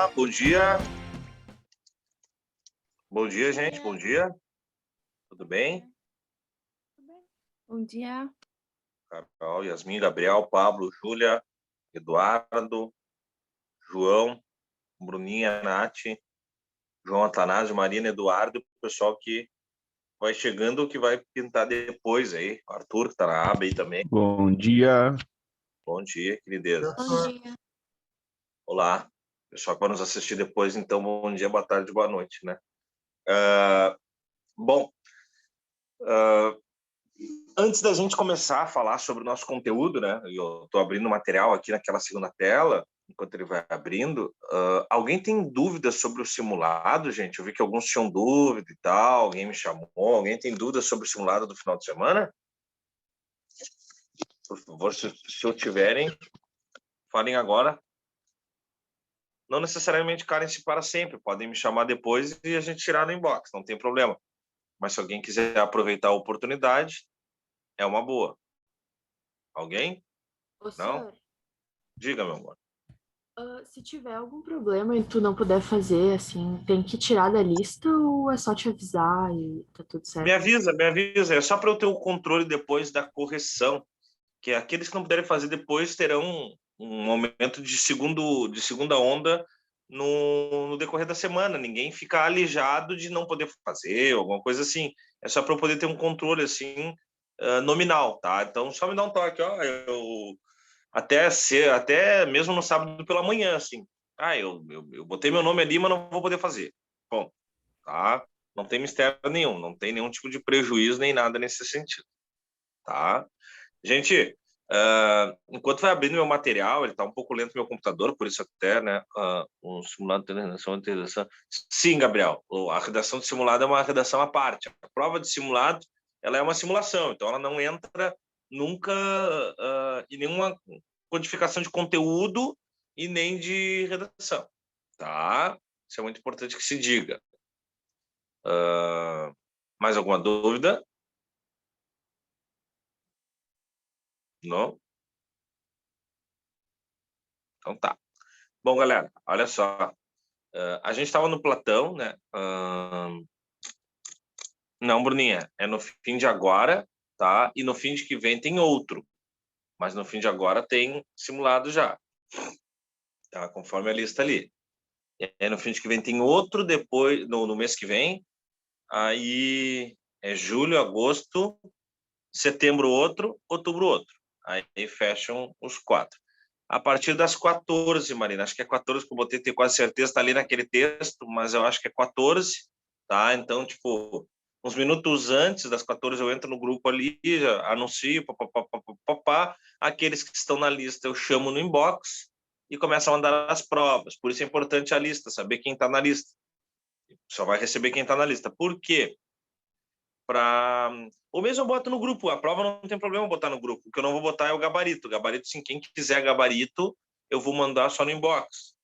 bom dia. Bom dia, gente. Bom dia. Tudo bem? Bom dia. Carol, Yasmin, Gabriel, Pablo, Júlia, Eduardo, João, Bruninha, Nath, João Atanásio, Marina, Eduardo, o pessoal que vai chegando, que vai pintar depois aí. O Arthur, que tá na aba aí também. Bom dia. Bom dia, querideza. Bom dia. Olá. Pessoal que vai nos assistir depois, então, bom dia, boa tarde, boa noite, né? Bom, antes da gente começar a falar sobre o nosso conteúdo, né? Eu estou abrindo o material aqui naquela segunda tela, enquanto ele vai abrindo. Alguém tem dúvidas sobre o simulado, gente? Eu vi que alguns tinham dúvida e tal, alguém me chamou. Alguém tem dúvidas sobre o simulado do final de semana? Por favor, se eu tiverem, falem agora. Não necessariamente calem-se para sempre, podem me chamar depois e a gente tirar no inbox, não tem problema. Mas se alguém quiser aproveitar a oportunidade, é uma boa. Alguém? Ô, Não? senhor, Diga, meu amor. se tiver algum problema e tu não puder fazer, assim, tem que tirar da lista ou é só te avisar e tá tudo Me certo? avisa, me avisa. É só para eu ter o controle depois da correção, que aqueles que não puderem fazer depois terão um momento de segunda onda no decorrer da semana. Ninguém fica alijado de não poder fazer, alguma coisa assim. É só para eu poder ter um controle assim nominal, tá? Então só me dá um toque, ó. Eu até mesmo no sábado pela manhã, assim. Eu botei meu nome ali, mas não vou poder fazer. Bom, tá? Não tem mistério nenhum, não tem nenhum tipo de prejuízo nem nada nesse sentido, tá? Gente, enquanto vai abrindo meu material, ele está um pouco lento no meu computador, por isso até, né, um simulado de redação. Sim, Gabriel, a redação de simulado é uma redação à parte. A prova de simulado, ela é uma simulação, então ela não entra nunca em nenhuma codificação de conteúdo e nem de redação, tá? Isso é muito importante que se diga. Mais alguma dúvida? Não? Então tá. Bom, galera, olha só. A gente estava no Platão, né? Não, Bruninha, é no fim de agora, tá? E no fim de que vem tem outro. Mas no fim de agora tem simulado já, tá? Conforme a lista ali. No fim de que vem tem outro, depois, no mês que vem. Aí é julho, agosto, setembro outro, outubro outro. Aí fecham os 4. A partir das 14, Marina, acho que é 14 que eu botei, tenho quase certeza, está ali naquele texto, mas eu acho que é 14, tá? Então, tipo, uns minutos antes das 14 eu entro no grupo ali, já anuncio, papapá, aqueles que estão na lista eu chamo no inbox e começo a mandar as provas. Por isso é importante a lista, saber quem está na lista. Só vai receber quem está na lista. Por quê? Ou mesmo eu boto no grupo, a prova não tem problema botar no grupo, o que eu não vou botar é o gabarito. O gabarito, sim, quem quiser gabarito, eu vou mandar só no inbox,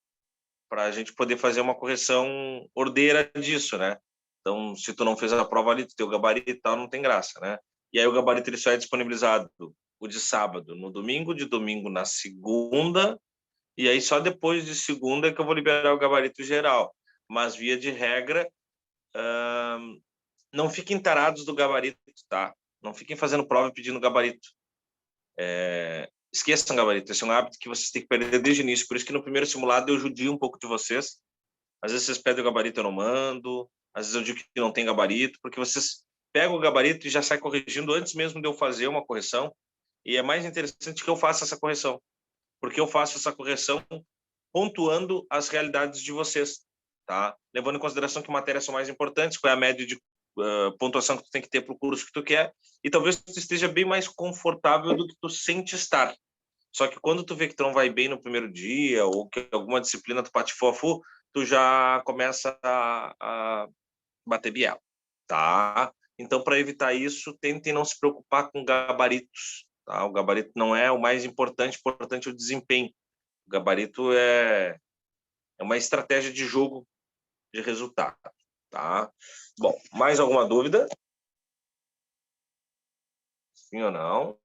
para a gente poder fazer uma correção ordeira disso, né? Então, se tu não fez a prova ali, tu tem o gabarito e tal, não tem graça, né? E aí o gabarito ele só é disponibilizado o de sábado no domingo, de domingo na segunda, e aí só depois de segunda é que eu vou liberar o gabarito geral. Mas, via de regra, não fiquem tarados do gabarito, tá? Não fiquem fazendo prova e pedindo gabarito. Esqueçam gabarito. Esse é um hábito que vocês têm que perder desde o início. Por isso que no primeiro simulado eu judio um pouco de vocês. Às vezes vocês pedem o gabarito, eu não mando. Às vezes eu digo que não tem gabarito, porque vocês pegam o gabarito e já saem corrigindo antes mesmo de eu fazer uma correção. E é mais interessante que eu faça essa correção, porque eu faço essa correção pontuando as realidades de vocês, tá? Levando em consideração que matérias são mais importantes, qual é a média de pontuação que tu tem que ter para o curso que tu quer, e talvez tu esteja bem mais confortável do que tu sente estar. Só que quando tu vê que tu não vai bem no primeiro dia, ou que alguma disciplina tu patifofu, tu já começa a bater biela, tá? Então, para evitar isso, tentem não se preocupar com gabaritos, tá? O gabarito não é o mais importante, importante é o desempenho. O gabarito é uma estratégia de jogo de resultado, tá? Bom, mais alguma dúvida? Sim ou não?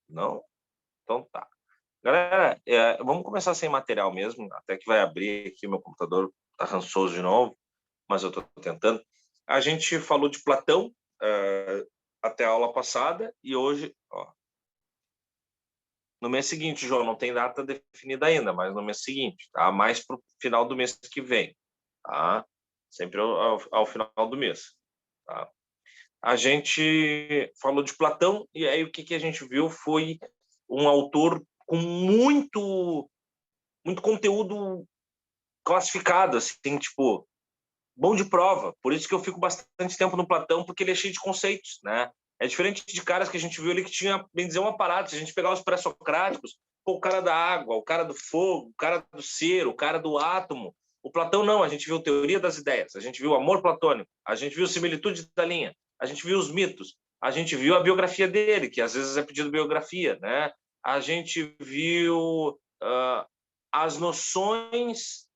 Não? Então tá. Galera, vamos começar sem material mesmo, até que vai abrir aqui o meu computador, tá rançoso de novo, mas eu estou tentando. A gente falou de Platão até a aula passada e hoje, ó, no mês seguinte, João, não tem data definida ainda, mas no mês seguinte, tá? Mais para o final do mês que vem, tá? Sempre ao final do mês, tá? A gente falou de Platão e aí o que a gente viu foi um autor com muito conteúdo classificado, assim, tipo, bom de prova. Por isso que eu fico bastante tempo no Platão, porque ele é cheio de conceitos, né? É diferente de caras que a gente viu ali que tinha, bem dizer, um aparato. Se a gente pegar os pré-socráticos, o cara da água, o cara do fogo, o cara do ser, o cara do átomo. O Platão não, a gente viu teoria das ideias, a gente viu amor platônico, a gente viu similitude da linha, a gente viu os mitos, a gente viu a biografia dele, que às vezes é pedido biografia, né? A gente viu as noções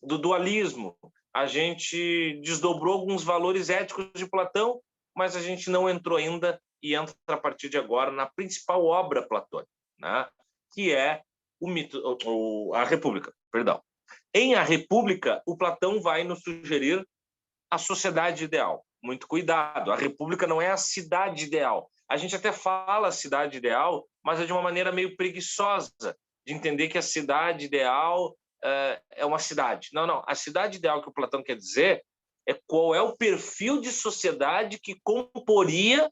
do dualismo, a gente desdobrou alguns valores éticos de Platão, mas a gente não entrou ainda e entra a partir de agora na principal obra platônica, né? Que é o mito, a República, perdão. Em A República, o Platão vai nos sugerir a sociedade ideal. Muito cuidado, a República não é a cidade ideal. A gente até fala cidade ideal, mas é de uma maneira meio preguiçosa de entender que a cidade ideal é uma cidade. Não, não. A cidade ideal que o Platão quer dizer é qual é o perfil de sociedade que comporia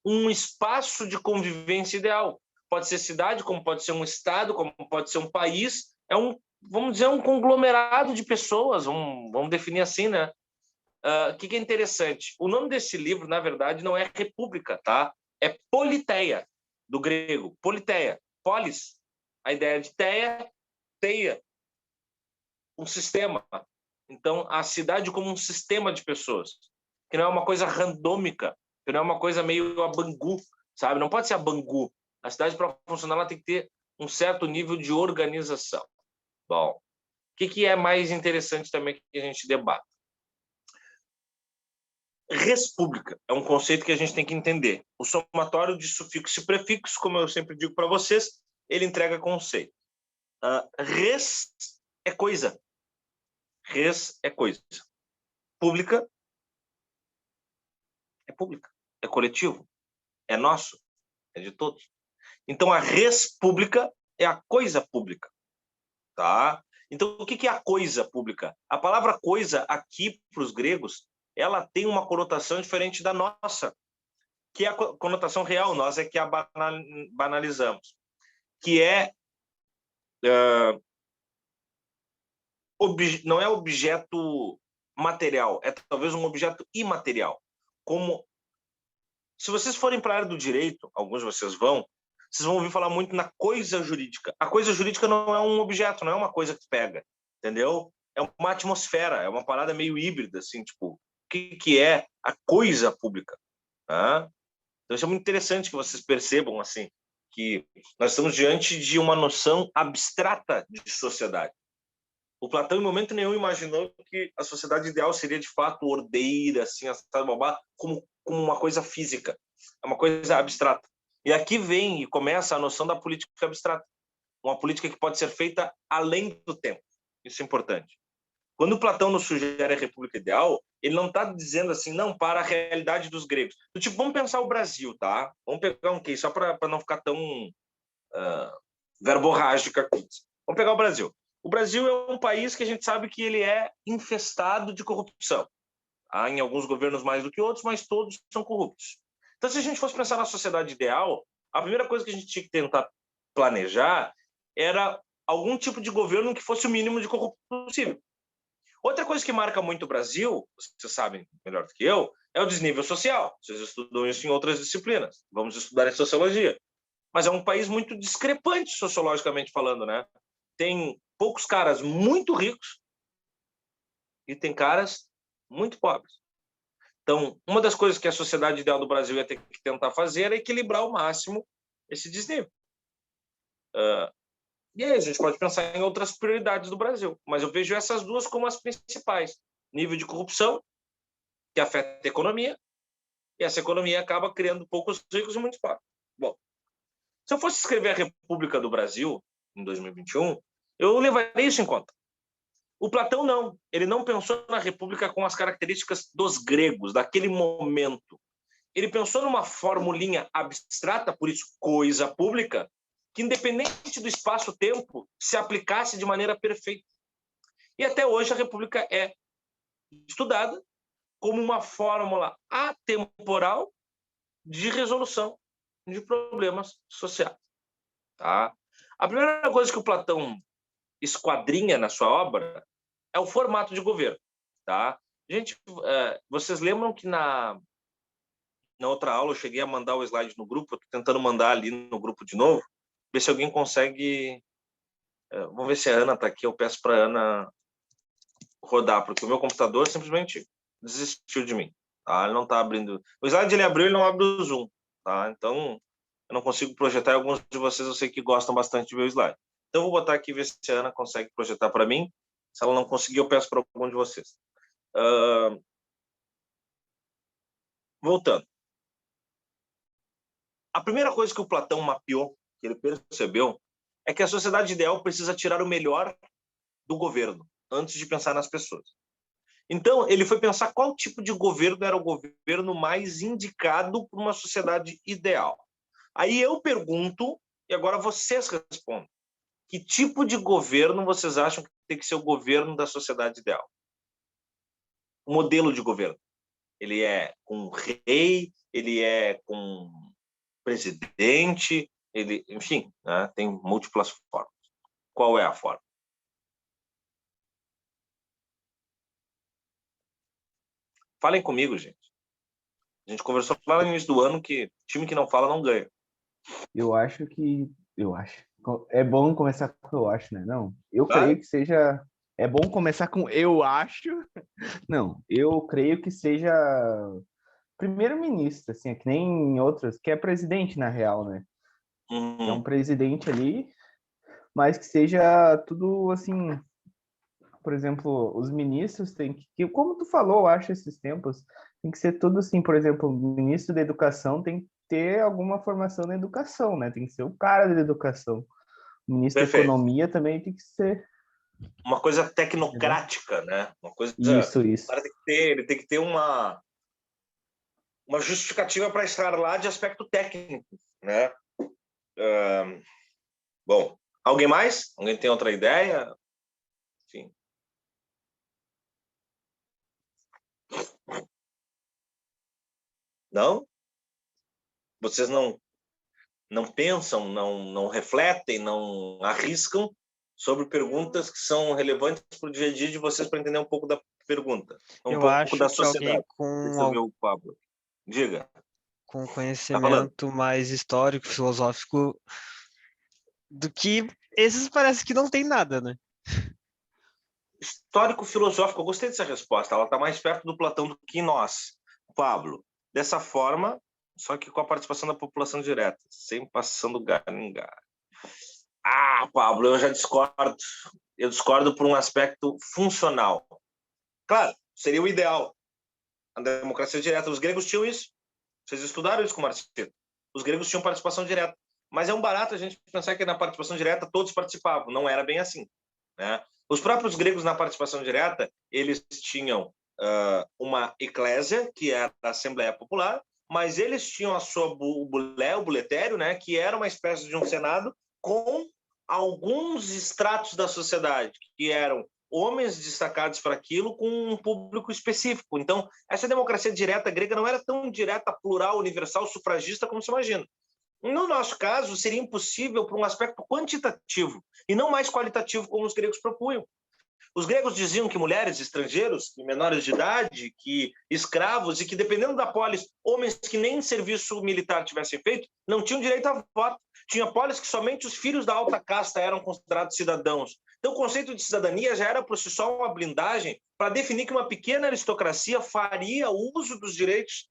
um espaço de convivência ideal. Pode ser cidade, como pode ser um estado, como pode ser um país. É vamos dizer, um conglomerado de pessoas, vamos definir assim, né? O que é interessante? O nome desse livro, na verdade, não é República, tá? É Politeia, do grego. Politeia. Polis, a ideia de teia, teia, um sistema. Então, a cidade como um sistema de pessoas, que não é uma coisa randômica, que não é uma coisa meio a Bangu, sabe? Não pode ser a Bangu. A cidade, para funcionar, ela tem que ter um certo nível de organização. Bom, o que é mais interessante também que a gente debate? Res pública é um conceito que a gente tem que entender. O somatório de sufixo e prefixo, como eu sempre digo para vocês, ele entrega conceito. Res é coisa. Res é coisa. Pública é pública. É coletivo. É nosso. É de todos. Então, a res pública é a coisa pública. Tá? Então, o que é a coisa pública? A palavra coisa, aqui para os gregos, ela tem uma conotação diferente da nossa, que é a conotação real, nós é que a banalizamos, que não é objeto material, é talvez um objeto imaterial. Como se vocês forem para a área do direito, alguns de vocês vocês vão ouvir falar muito na coisa jurídica. A coisa jurídica não é um objeto, não é uma coisa que pega, entendeu? É uma atmosfera, é uma parada meio híbrida, assim, tipo, o que é a coisa pública? Tá? Então, isso é muito interessante que vocês percebam, assim, que nós estamos diante de uma noção abstrata de sociedade. O Platão, em momento nenhum, imaginou que a sociedade ideal seria, de fato, ordeira, assim, como uma coisa física. É uma coisa abstrata. E aqui vem e começa a noção da política abstrata. Uma política que pode ser feita além do tempo. Isso é importante. Quando o Platão nos sugere a república ideal, ele não está dizendo assim, não, para a realidade dos gregos. Do tipo, vamos pensar o Brasil, tá? Vamos pegar um case, só para não ficar tão verborrágica a coisa. Vamos pegar o Brasil. O Brasil é um país que a gente sabe que ele é infestado de corrupção. Há em alguns governos mais do que outros, mas todos são corruptos. Então, se a gente fosse pensar na sociedade ideal, a primeira coisa que a gente tinha que tentar planejar era algum tipo de governo que fosse o mínimo de corrupto possível. Outra coisa que marca muito o Brasil, vocês sabem melhor do que eu, é o desnível social. Vocês estudam isso em outras disciplinas. Vamos estudar em sociologia. Mas é um país muito discrepante sociologicamente falando, né? Tem poucos caras muito ricos e tem caras muito pobres. Então, uma das coisas que a sociedade ideal do Brasil ia ter que tentar fazer é equilibrar ao máximo esse desnível. E aí a gente pode pensar em outras prioridades do Brasil, mas eu vejo essas duas como as principais. Nível de corrupção, que afeta a economia, e essa economia acaba criando poucos ricos e muitos pobres. Bom, se eu fosse escrever a República do Brasil, em 2021, eu levaria isso em conta. O Platão não. Ele não pensou na República com as características dos gregos, daquele momento. Ele pensou numa formulinha abstrata, por isso coisa pública, que independente do espaço-tempo, se aplicasse de maneira perfeita. E até hoje a República é estudada como uma fórmula atemporal de resolução de problemas sociais. Tá? A primeira coisa que o Platão esquadrinha na sua obra é o formato de governo. Tá? Gente, vocês lembram que na outra aula eu cheguei a mandar o slide no grupo, eu estou tentando mandar ali no grupo de novo, ver se alguém consegue... Vamos ver se a Ana está aqui, eu peço para a Ana rodar, porque o meu computador simplesmente desistiu de mim. Tá? Ele não está abrindo... O slide ele abriu, ele não abre o Zoom. Tá? Então, eu não consigo projetar. Alguns de vocês eu sei que gostam bastante de ver o slide. Então, eu vou botar aqui e ver se a Ana consegue projetar para mim. Se ela não conseguir, eu peço para algum de vocês. Voltando. A primeira coisa que o Platão mapeou, que ele percebeu, é que a sociedade ideal precisa tirar o melhor do governo, antes de pensar nas pessoas. Então, ele foi pensar qual tipo de governo era o governo mais indicado para uma sociedade ideal. Aí eu pergunto, e agora vocês respondem. Que tipo de governo vocês acham que tem que ser o governo da sociedade ideal? O modelo de governo. Ele é com rei, ele é com presidente, enfim, né, tem múltiplas formas. Qual é a forma? Falem comigo, gente. A gente conversou lá no início do ano que time que não fala não ganha. Eu acho. É bom começar com eu acho, né? Não, eu creio que seja... É bom começar com eu acho. Não, eu creio que seja primeiro-ministro, assim, é que nem em outras, que é presidente, na real, né? É um presidente ali, mas que seja tudo, assim... Por exemplo, os ministros têm que... Como tu falou, eu acho, esses tempos, tem que ser tudo assim, por exemplo, o ministro da educação tem que ter alguma formação na educação, né? Tem que ser o cara da educação. O ministro da economia também tem que ser... Uma coisa tecnocrática, né? Uma coisa... Isso. Ele tem que ter uma justificativa para estar lá de aspecto técnico, né? Bom, alguém mais? Alguém tem outra ideia? Enfim. Não? Vocês não pensam, não refletem, não arriscam sobre perguntas que são relevantes para o dia a dia de vocês, para entender um pouco da pergunta, pouco da sociedade. Com Pablo. Diga. Com conhecimento mais histórico, filosófico, do que esses parece que não tem nada, né? Histórico-filosófico, eu gostei dessa resposta. Ela está mais perto do Platão do que nós, Pablo. Dessa forma, só que com a participação da população direta, sem passando galho em galho. Pablo, eu já discordo. Eu discordo por um aspecto funcional. Claro, seria o ideal. A democracia direta. Os gregos tinham isso. Vocês estudaram isso com o Marcelo. Os gregos tinham participação direta. Mas é um barato a gente pensar que na participação direta todos participavam. Não era bem assim, né? Os próprios gregos na participação direta, eles tinham uma eclésia, que era a Assembleia Popular, mas eles tinham a sua o buletério, né, que era uma espécie de um senado com alguns estratos da sociedade, que eram homens destacados para aquilo com um público específico. Então, essa democracia direta grega não era tão direta, plural, universal, sufragista como se imagina. No nosso caso, seria impossível por um aspecto quantitativo e não mais qualitativo, como os gregos propunham. Os gregos diziam que mulheres, estrangeiros, que menores de idade, que escravos, e que, dependendo da polis, homens que nem serviço militar tivessem feito, não tinham direito a voto. Tinha polis que somente os filhos da alta casta eram considerados cidadãos. Então, o conceito de cidadania já era, por si só, uma blindagem para definir que uma pequena aristocracia faria uso dos direitos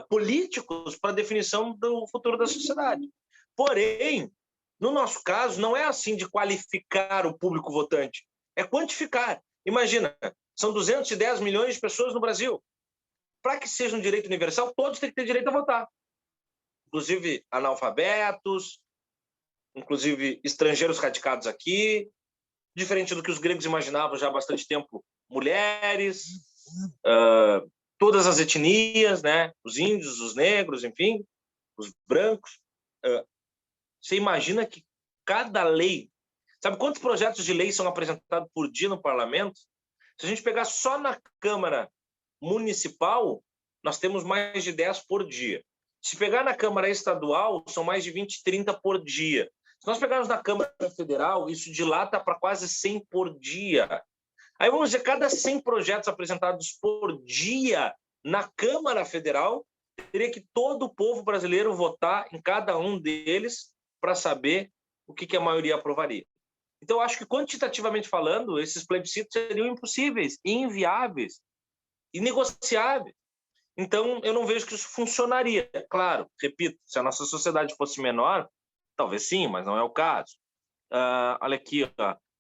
políticos para a definição do futuro da sociedade. Porém, no nosso caso, não é assim de qualificar o público votante, é quantificar. Imagina, são 210 milhões de pessoas no Brasil. Para que seja um direito universal, todos têm que ter direito a votar. Inclusive analfabetos, inclusive estrangeiros radicados aqui, diferente do que os gregos imaginavam já há bastante tempo, mulheres, todas as etnias, né? Os índios, os negros, enfim, os brancos. Você imagina que cada lei... Sabe quantos projetos de lei são apresentados por dia no parlamento? Se a gente pegar só na Câmara Municipal, nós temos mais de 10 por dia. Se pegar na Câmara Estadual, são mais de 20, 30 por dia. Se nós pegarmos na Câmara Federal, isso dilata para quase 100 por dia. Aí vamos dizer, cada 100 projetos apresentados por dia na Câmara Federal, teria que todo o povo brasileiro votar em cada um deles para saber o que a maioria aprovaria. Então, eu acho que, quantitativamente falando, esses plebiscitos seriam impossíveis, inviáveis, inegociáveis. Então, eu não vejo que isso funcionaria. Claro, repito, se a nossa sociedade fosse menor, talvez sim, mas não é o caso. Olha aqui,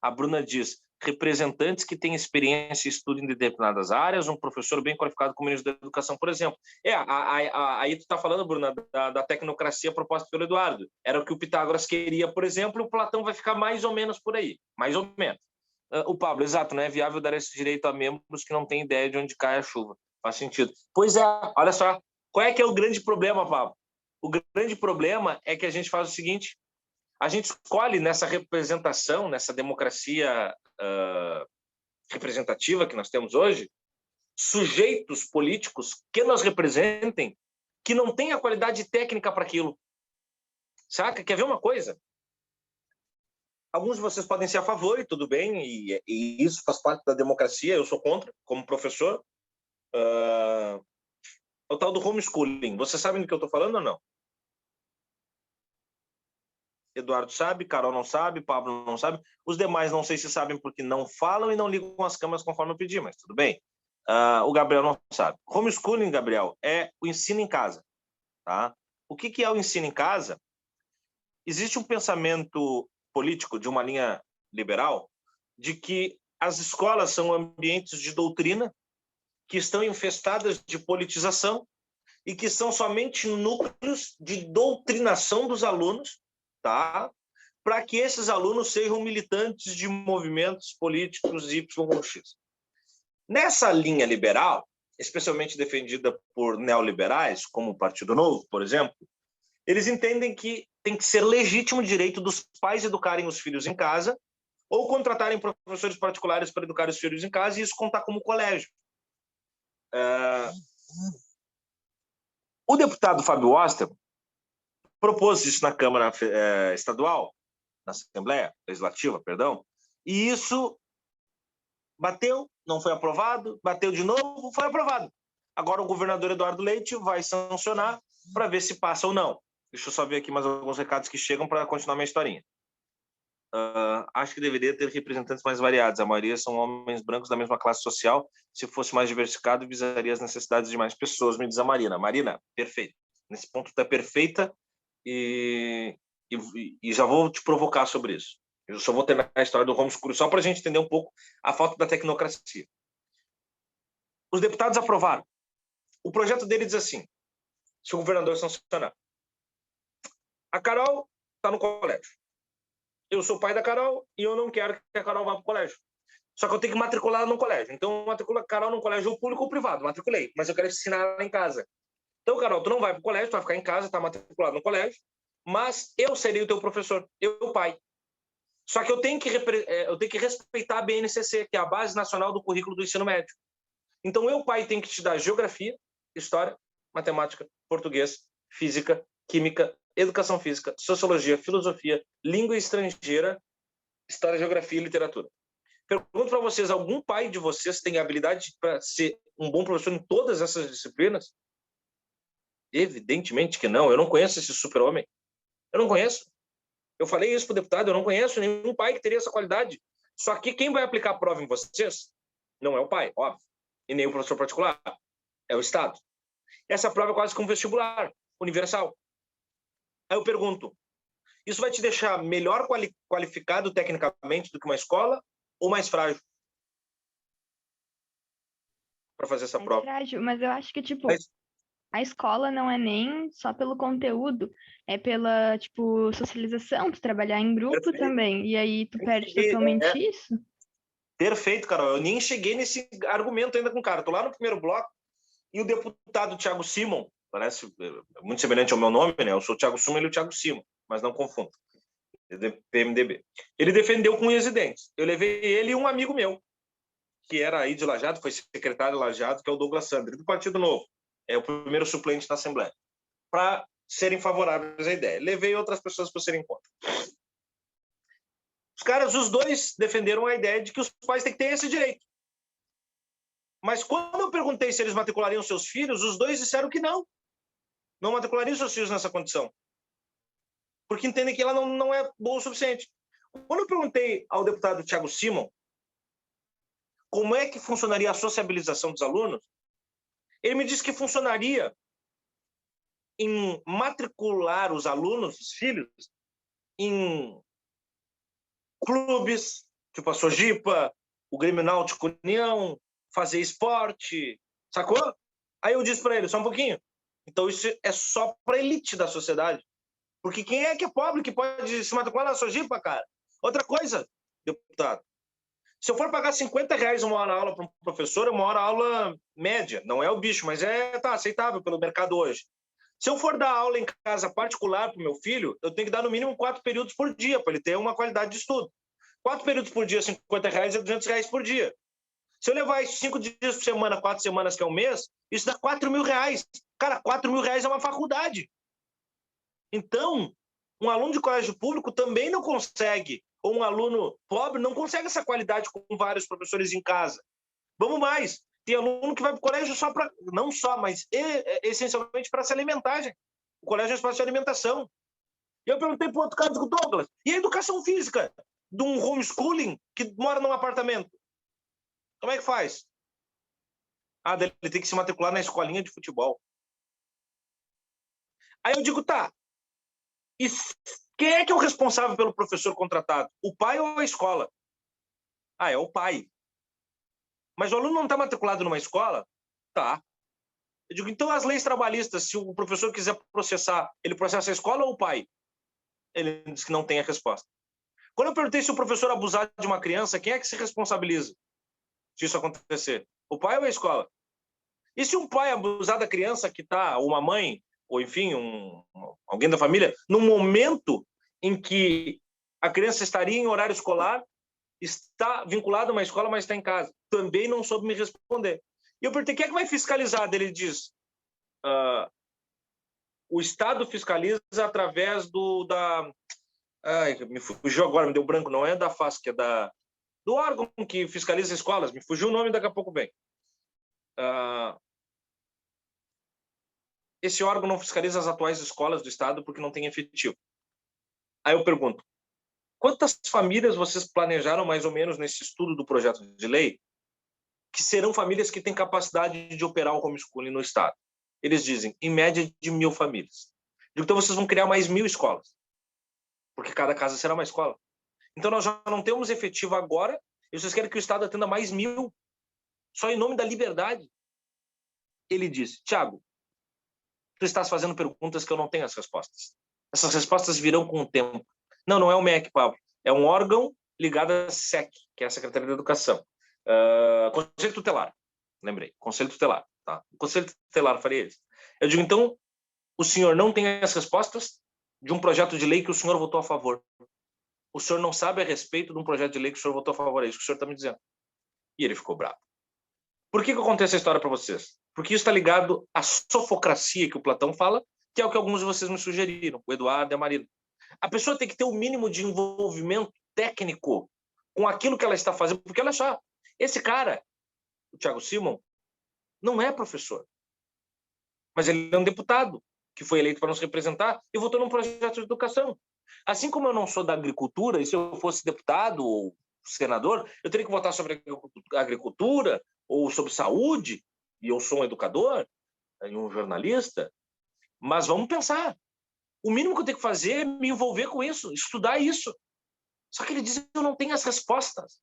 a Bruna diz, representantes que têm experiência e estudo em determinadas áreas, um professor bem qualificado como ministro da Educação, por exemplo. Aí tu está falando, Bruna, da tecnocracia proposta pelo Eduardo. Era o que o Pitágoras queria, por exemplo, e o Platão vai ficar mais ou menos por aí. Mais ou menos. O Pablo, exato, não é viável dar esse direito a membros que não têm ideia de onde cai a chuva. Faz sentido. Pois é, olha só. Qual é que é o grande problema, Pablo? O grande problema é que a gente faz o seguinte, a gente escolhe nessa representação, nessa democracia representativa que nós temos hoje, sujeitos políticos que nos representem, que não têm a qualidade técnica para aquilo. Saca? Quer ver uma coisa? Alguns de vocês podem ser a favor, e tudo bem, e isso faz parte da democracia, eu sou contra, como professor. O tal do homeschooling. Vocês sabem do que eu estou falando ou não? Eduardo sabe, Carol não sabe, Pablo não sabe. Os demais não sei se sabem porque não falam e não ligam as câmeras conforme eu pedi, mas tudo bem. O Gabriel não sabe. Homeschooling, Gabriel, é o ensino em casa. Tá? O que é o ensino em casa? Existe um pensamento político de uma linha liberal de que as escolas são ambientes de doutrina que estão infestadas de politização e que são somente núcleos de doutrinação dos alunos, tá? Para que esses alunos sejam militantes de movimentos políticos Y ou X. Nessa linha liberal, especialmente defendida por neoliberais, como o Partido Novo, por exemplo, eles entendem que tem que ser legítimo direito dos pais educarem os filhos em casa ou contratarem professores particulares para educar os filhos em casa e isso contar como colégio. O deputado Fábio Oster propôs isso na Câmara Estadual, na Assembleia Legislativa, perdão, e isso bateu, não foi aprovado, bateu de novo, foi aprovado. Agora o governador Eduardo Leite vai sancionar para ver se passa ou não. Deixa eu só ver aqui mais alguns recados que chegam para continuar minha historinha. Acho que deveria ter representantes mais variados. A maioria são homens brancos da mesma classe social. Se fosse mais diversificado, visaria as necessidades de mais pessoas, me diz a Marina. Marina, perfeito. Nesse ponto tu é perfeita e já vou te provocar sobre isso. Eu só vou terminar a história do homeschooling só para a gente entender um pouco a falta da tecnocracia. Os deputados aprovaram. O projeto dele diz assim, se o governador sancionar. A Carol está no colégio. Eu sou pai da Carol e eu não quero que a Carol vá para o colégio. Só que eu tenho que matricular ela no colégio. Então, eu matriculo a Carol no colégio público ou privado. Matriculei, mas eu quero ensinar ela em casa. Então, Carol, tu não vai para o colégio, tu vai ficar em casa, está matriculado no colégio, mas eu serei o teu professor, eu pai. Só que eu tenho que respeitar a BNCC, que é a Base Nacional do Currículo do Ensino Médio. Então, eu, pai, tenho que te dar geografia, história, matemática, português, física, química, educação física, sociologia, filosofia, língua estrangeira, história, geografia e literatura. Pergunto para vocês, algum pai de vocês tem habilidade para ser um bom professor em todas essas disciplinas? Evidentemente que não. Eu não conheço esse super-homem. Eu não conheço. Eu falei isso para o deputado, eu não conheço nenhum pai que teria essa qualidade. Só que quem vai aplicar a prova em vocês não é o pai, óbvio, e nem o professor particular, é o Estado. Essa prova é quase como um vestibular, universal. Aí eu pergunto, isso vai te deixar melhor qualificado tecnicamente do que uma escola ou mais frágil para fazer essa prova? Frágil, mas eu acho que, tipo, a escola não é nem só pelo conteúdo, é pela, tipo, socialização, tu trabalhar em grupo Perfeito. também. E aí tu perde cheguei, totalmente isso. Perfeito, Carol. Eu nem cheguei nesse argumento ainda com o cara. Tô lá no primeiro bloco e o deputado Thiago Simon, parece muito semelhante ao meu nome, né? Eu sou o Thiago Simon, ele é o Thiago Simon, mas não confunda. PMDB. Ele defendeu com unhas e dentes. Eu levei ele e um amigo meu, que era aí de Lajeado, foi secretário de Lajeado, que é o Douglas Sandri, do Partido Novo. É o primeiro suplente na Assembleia. Para serem favoráveis à ideia. Levei outras pessoas para serem contra. Os caras, os dois, defenderam a ideia de que os pais têm que ter esse direito. Mas quando eu perguntei se eles matriculariam seus filhos, os dois disseram que não. Não matriculariam seus filhos nessa condição. Porque entendem que ela não é boa o suficiente. Quando eu perguntei ao deputado Thiago Simon como é que funcionaria a sociabilização dos alunos, ele me disse que funcionaria em matricular os alunos, os filhos, em clubes, tipo a Sojipa, o Grêmio Náutico União, fazer esporte, sacou? Aí eu disse para ele, só um pouquinho, então isso é só para a elite da sociedade. Porque quem é que é pobre que pode se matricular na Sojipa, cara? Outra coisa, deputado, se eu for pagar R$50 uma hora aula para um professor, é uma hora aula média, não é o bicho, mas tá aceitável pelo mercado hoje. Se eu for dar aula em casa particular para o meu filho, eu tenho que dar no mínimo 4 períodos por dia, para ele ter uma qualidade de estudo. 4 períodos por dia, R$50 é R$200 por dia. Se eu levar 5 dias por semana, 4 semanas, que é um mês, isso dá R$4.000. Cara, R$4.000 é uma faculdade. Então, um aluno de colégio público também não consegue, ou um aluno pobre não consegue essa qualidade com vários professores em casa. Vamos mais. Tem aluno que vai para o colégio só para, não só, mas essencialmente para se alimentar, gente. O colégio é um espaço de alimentação. E eu perguntei para o outro cara do Douglas, e a educação física de um homeschooling que mora num apartamento? Como é que faz? Ele tem que se matricular na escolinha de futebol. Aí eu digo, tá, e quem é que é o responsável pelo professor contratado? O pai ou a escola? É o pai. Mas o aluno não está matriculado numa escola? Tá. Eu digo, então as leis trabalhistas, se o professor quiser processar, ele processa a escola ou o pai? Ele diz que não tem a resposta. Quando eu perguntei se o professor abusar de uma criança, quem é que se responsabiliza se isso acontecer? O pai ou a escola? E se um pai abusar da criança que está, ou uma mãe, ou enfim, alguém da família, no momento em que a criança estaria em horário escolar, está vinculado a uma escola, mas está em casa? Também não soube me responder. E eu perguntei, quem é que vai fiscalizar? Ele diz, o Estado fiscaliza através me fugiu agora, me deu branco, não é da FASC, é do órgão que fiscaliza escolas, me fugiu o nome, daqui a pouco vem. Esse órgão não fiscaliza as atuais escolas do Estado porque não tem efetivo. Aí eu pergunto, quantas famílias vocês planejaram mais ou menos nesse estudo do projeto de lei que serão famílias que têm capacidade de operar o homeschooling no Estado? Eles dizem, em média, de 1.000 famílias. Então vocês vão criar mais 1.000 escolas, porque cada casa será uma escola. Então nós já não temos efetivo agora e vocês querem que o Estado atenda mais 1.000, só em nome da liberdade. Ele disse, Thiago, tu estás fazendo perguntas que eu não tenho as respostas. Essas respostas virão com o tempo. Não é o MEC, Pablo. É um órgão ligado à SEC, que é a Secretaria da Educação. Conselho Tutelar. Lembrei. Conselho Tutelar. Tá? O Conselho Tutelar faria isso. Eu digo, então, o senhor não tem as respostas de um projeto de lei que o senhor votou a favor. O senhor não sabe a respeito de um projeto de lei que o senhor votou a favor. É isso que o senhor está me dizendo. E ele ficou bravo. Por que eu contei essa história para vocês? Porque isso está ligado à sofocracia que o Platão fala, que é o que alguns de vocês me sugeriram, o Eduardo e a Marina. A pessoa tem que ter o mínimo de envolvimento técnico com aquilo que ela está fazendo, porque olha só, esse cara, o Thiago Simon, não é professor, mas ele é um deputado que foi eleito para nos representar e votou num projeto de educação. Assim como eu não sou da agricultura, e se eu fosse deputado ou senador, eu teria que votar sobre agricultura ou sobre saúde, e eu sou um educador e um jornalista, mas vamos pensar. O mínimo que eu tenho que fazer é me envolver com isso, estudar isso. Só que ele diz que eu não tenho as respostas.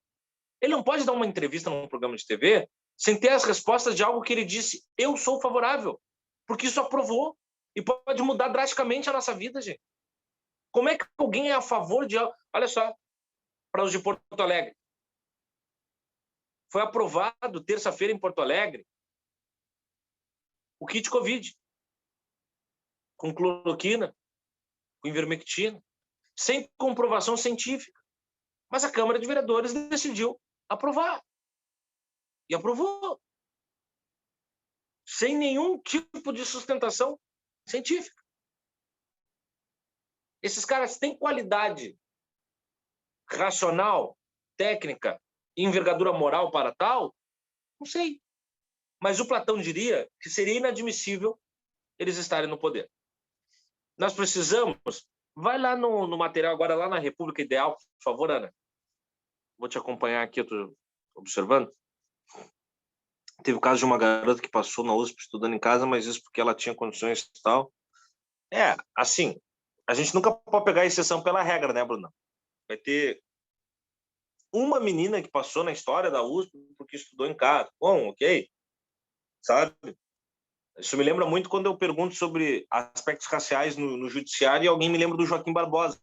Ele não pode dar uma entrevista num programa de TV sem ter as respostas de algo que ele disse, eu sou favorável. porque isso aprovou e pode mudar drasticamente a nossa vida, gente. Como é que alguém é a favor de... Olha só, para os de Porto Alegre. Foi aprovado terça-feira em Porto Alegre o kit Covid, com cloroquina, com ivermectina, sem comprovação científica. Mas a Câmara de Vereadores decidiu aprovar. E aprovou. Sem nenhum tipo de sustentação científica. Esses caras têm qualidade racional, técnica e envergadura moral para tal? Não sei. Mas o Platão diria que seria inadmissível eles estarem no poder. Nós precisamos... Vai lá no material agora, lá na República Ideal, por favor, Ana. Vou te acompanhar aqui, eu estou observando. Teve o caso de uma garota que passou na USP estudando em casa, mas isso porque ela tinha condições e tal. Assim, a gente nunca pode pegar a exceção pela regra, né, Bruna? Vai ter uma menina que passou na história da USP porque estudou em casa. Bom, ok. Sabe? Isso me lembra muito quando eu pergunto sobre aspectos raciais no judiciário e alguém me lembra do Joaquim Barbosa.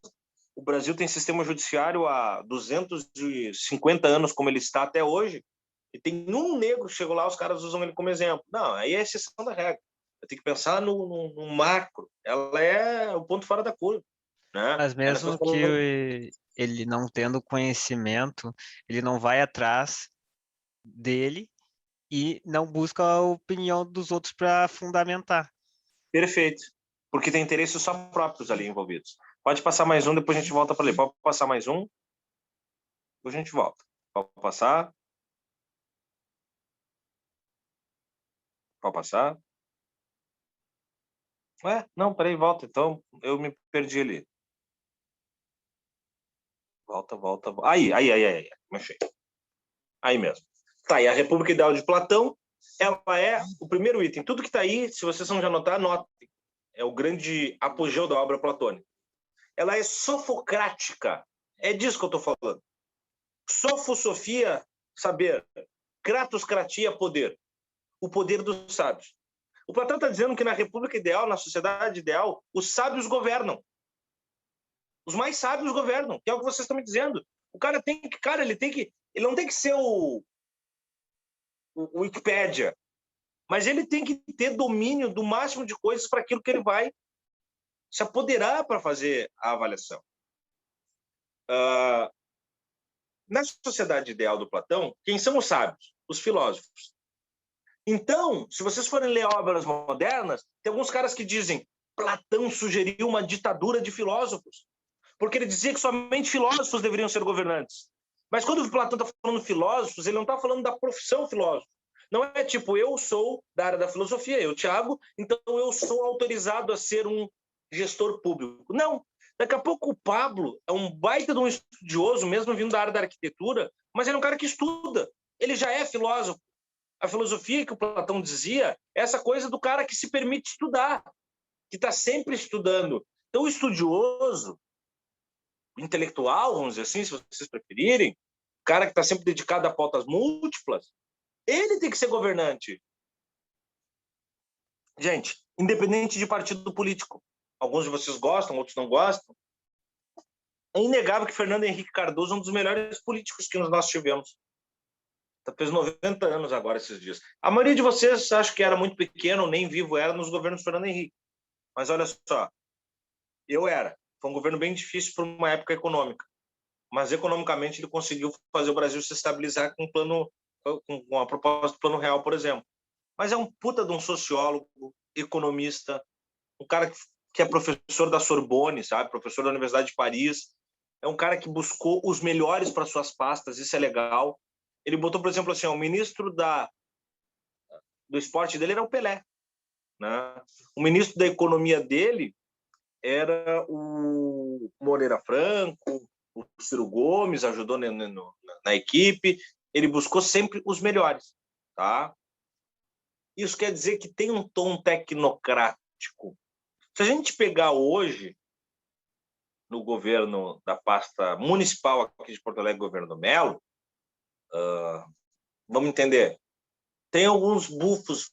O Brasil tem sistema judiciário há 250 anos, como ele está até hoje, e tem um negro que chegou lá, os caras usam ele como exemplo. Não, aí é exceção da regra. Eu tenho que pensar no macro. Ela é o ponto fora da curva. Né? Mas mesmo que ele não tendo conhecimento, ele não vai atrás dele e não busca a opinião dos outros para fundamentar. Perfeito. Porque tem interesses só próprios ali envolvidos. Pode passar mais um, depois a gente volta para ler. Pode passar mais um, depois a gente volta. Pode passar. Pode passar. Não, peraí, volta. Então, eu me perdi ali. Volta. Aí. Achei. Aí mesmo. Tá, e a República Ideal de Platão, ela é o primeiro item. Tudo que está aí, se vocês não já notar, anotem. É o grande apogeu da obra platônica. Ela é sofocrática. É disso que eu estou falando. Sofosofia, saber. Kratoskratia, poder. O poder dos sábios. O Platão está dizendo que na República Ideal, na sociedade ideal, os sábios governam. Os mais sábios governam, que é o que vocês estão me dizendo. O cara tem que... Ele não tem que ser o Wikipédia, mas ele tem que ter domínio do máximo de coisas para aquilo que ele vai se apoderar para fazer a avaliação. Na sociedade ideal do Platão, quem são os sábios? Os filósofos. Então, se vocês forem ler obras modernas, tem alguns caras que dizem Platão sugeriu uma ditadura de filósofos, porque ele dizia que somente filósofos deveriam ser governantes. Mas quando o Platão está falando filósofos, ele não está falando da profissão filósofo. Não é tipo, eu sou da área da filosofia, eu, Thiago, então eu sou autorizado a ser um gestor público. Não. Daqui a pouco o Pablo é um baita de um estudioso, mesmo vindo da área da arquitetura, mas ele é um cara que estuda. Ele já é filósofo. A filosofia que o Platão dizia é essa coisa do cara que se permite estudar, que está sempre estudando. Então, o estudioso, o intelectual, vamos dizer assim, se vocês preferirem, o cara que está sempre dedicado a pautas múltiplas, ele tem que ser governante. Gente, independente de partido político. Alguns de vocês gostam, outros não gostam. É inegável que Fernando Henrique Cardoso é um dos melhores políticos que nós tivemos. Fez 90 anos agora, esses dias. A maioria de vocês acha que era muito pequeno, nem vivo era nos governos de Fernando Henrique. Mas olha só, eu era. Foi um governo bem difícil por uma época econômica. Mas economicamente ele conseguiu fazer o Brasil se estabilizar com a proposta do Plano Real, por exemplo. Mas é um puta de um sociólogo, economista, um cara que é professor da Sorbonne, sabe? Professor da Universidade de Paris. É um cara que buscou os melhores para suas pastas, isso é legal. Ele botou, por exemplo, assim, o ministro do esporte dele era o Pelé. Né? O ministro da economia dele era o Moreira Franco, o Ciro Gomes ajudou na equipe. Ele buscou sempre os melhores. Tá? Isso quer dizer que tem um tom tecnocrático. Se a gente pegar hoje, no governo da pasta municipal aqui de Porto Alegre, governo do Melo, vamos entender, tem alguns bufos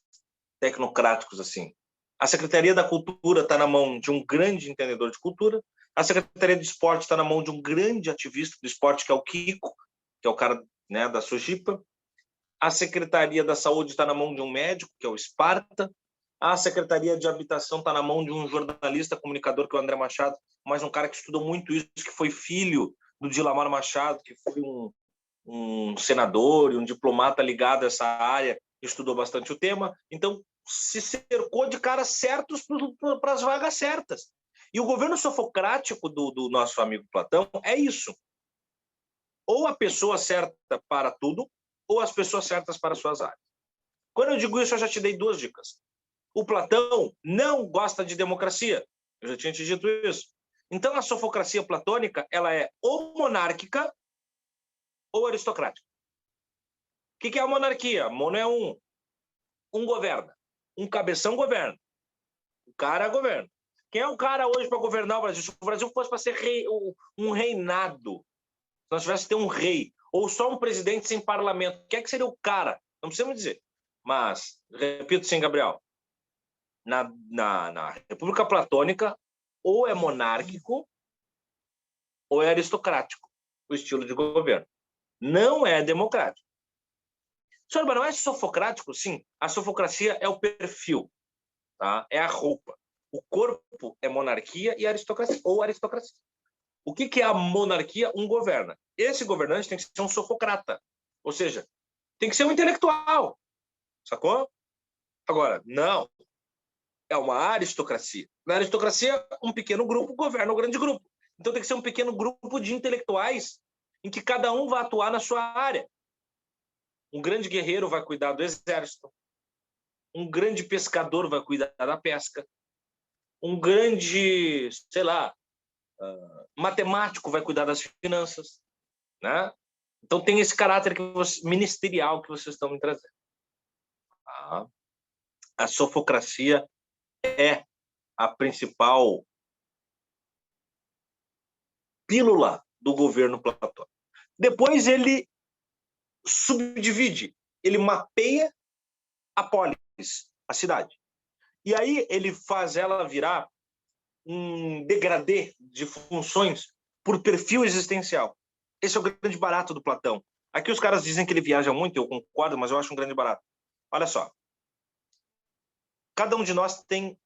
tecnocráticos assim. A Secretaria da Cultura está na mão de um grande entendedor de cultura. A Secretaria de Esporte está na mão de um grande ativista do esporte, que é o Kiko, que é o cara, né, da Sojipa. A Secretaria da Saúde está na mão de um médico, que é o Esparta. A Secretaria de Habitação está na mão de um jornalista, comunicador, que é o André Machado, mas um cara que estudou muito isso, que foi filho do Dilamar Machado, que foi um senador e um diplomata ligado a essa área, estudou bastante o tema. Então, se cercou de caras certos para as vagas certas. E o governo sofocrático do nosso amigo Platão é isso. Ou a pessoa certa para tudo, ou as pessoas certas para suas áreas. Quando eu digo isso, eu já te dei 2 dicas. O Platão não gosta de democracia. Eu já tinha te dito isso. Então, a sofocracia platônica, ela é ou monárquica ou aristocrática. O que é a monarquia? Mono é um governa. Um cabeção governa. O cara governa. Quem é o cara hoje para governar o Brasil? Se o Brasil fosse para ser um reinado, se nós tivéssemos que ter um rei, ou só um presidente sem parlamento, quem é que seria o cara? Não precisamos dizer. Mas, repito sim, Gabriel, na República Platônica, ou é monárquico, ou é aristocrático o estilo de governo. Não é democrático. Senhor, mas não é sofocrático? Sim, a sofocracia é o perfil, tá? É a roupa. O corpo é monarquia e aristocracia, ou aristocracia. O que é a monarquia? Um governa. Esse governante tem que ser um sofocrata, ou seja, tem que ser um intelectual, sacou? Agora, não. É uma aristocracia. Na aristocracia, um pequeno grupo governa um grande grupo. Então tem que ser um pequeno grupo de intelectuais em que cada um vai atuar na sua área. Um grande guerreiro vai cuidar do exército. Um grande pescador vai cuidar da pesca. Um grande, sei lá, matemático vai cuidar das finanças, né? Então tem esse caráter ministerial que vocês estão me trazendo. Tá? A sofocracia é a principal pílula do governo platônico. Depois ele subdivide, ele mapeia a polis, a cidade. E aí ele faz ela virar um degradê de funções por perfil existencial. Esse é o grande barato do Platão. Aqui os caras dizem que ele viaja muito, eu concordo, mas eu acho um grande barato. Olha só. Cada um de nós tem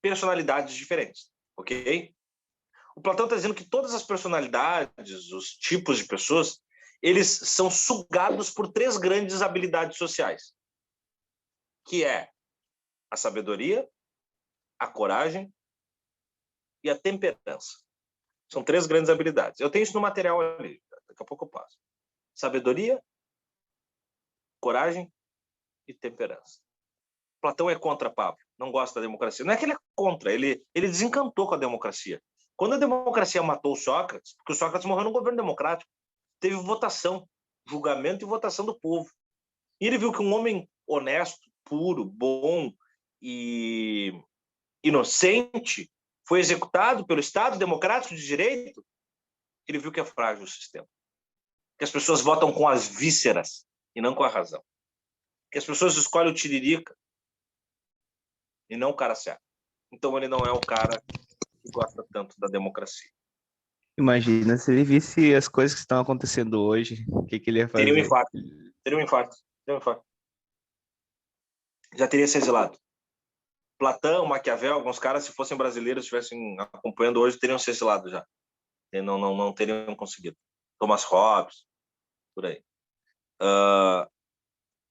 personalidades diferentes, ok? O Platão está dizendo que todas as personalidades, os tipos de pessoas, eles são sugados por 3 grandes habilidades sociais, que é a sabedoria, a coragem e a temperança. São 3 grandes habilidades. Eu tenho isso no material ali, daqui a pouco eu passo. Sabedoria, coragem e temperança. Platão é contra Pablo, não gosta da democracia. Não é que ele é contra, ele desencantou com a democracia. Quando a democracia matou o Sócrates, porque o Sócrates morreu num governo democrático, teve votação, julgamento e votação do povo. E ele viu que um homem honesto, puro, bom e inocente foi executado pelo Estado democrático de direito. Ele viu que é frágil o sistema. Que as pessoas votam com as vísceras e não com a razão. Que as pessoas escolhem o tiririca e não o cara certo. Então ele não é o cara que gosta tanto da democracia. Imagina se ele visse as coisas que estão acontecendo hoje, o que ele ia fazer? Teria um infarto. Já teria se exilado. Platão, Maquiavel, alguns caras, se fossem brasileiros, estivessem acompanhando hoje, teriam se exilado já. E não teriam conseguido. Thomas Hobbes, por aí.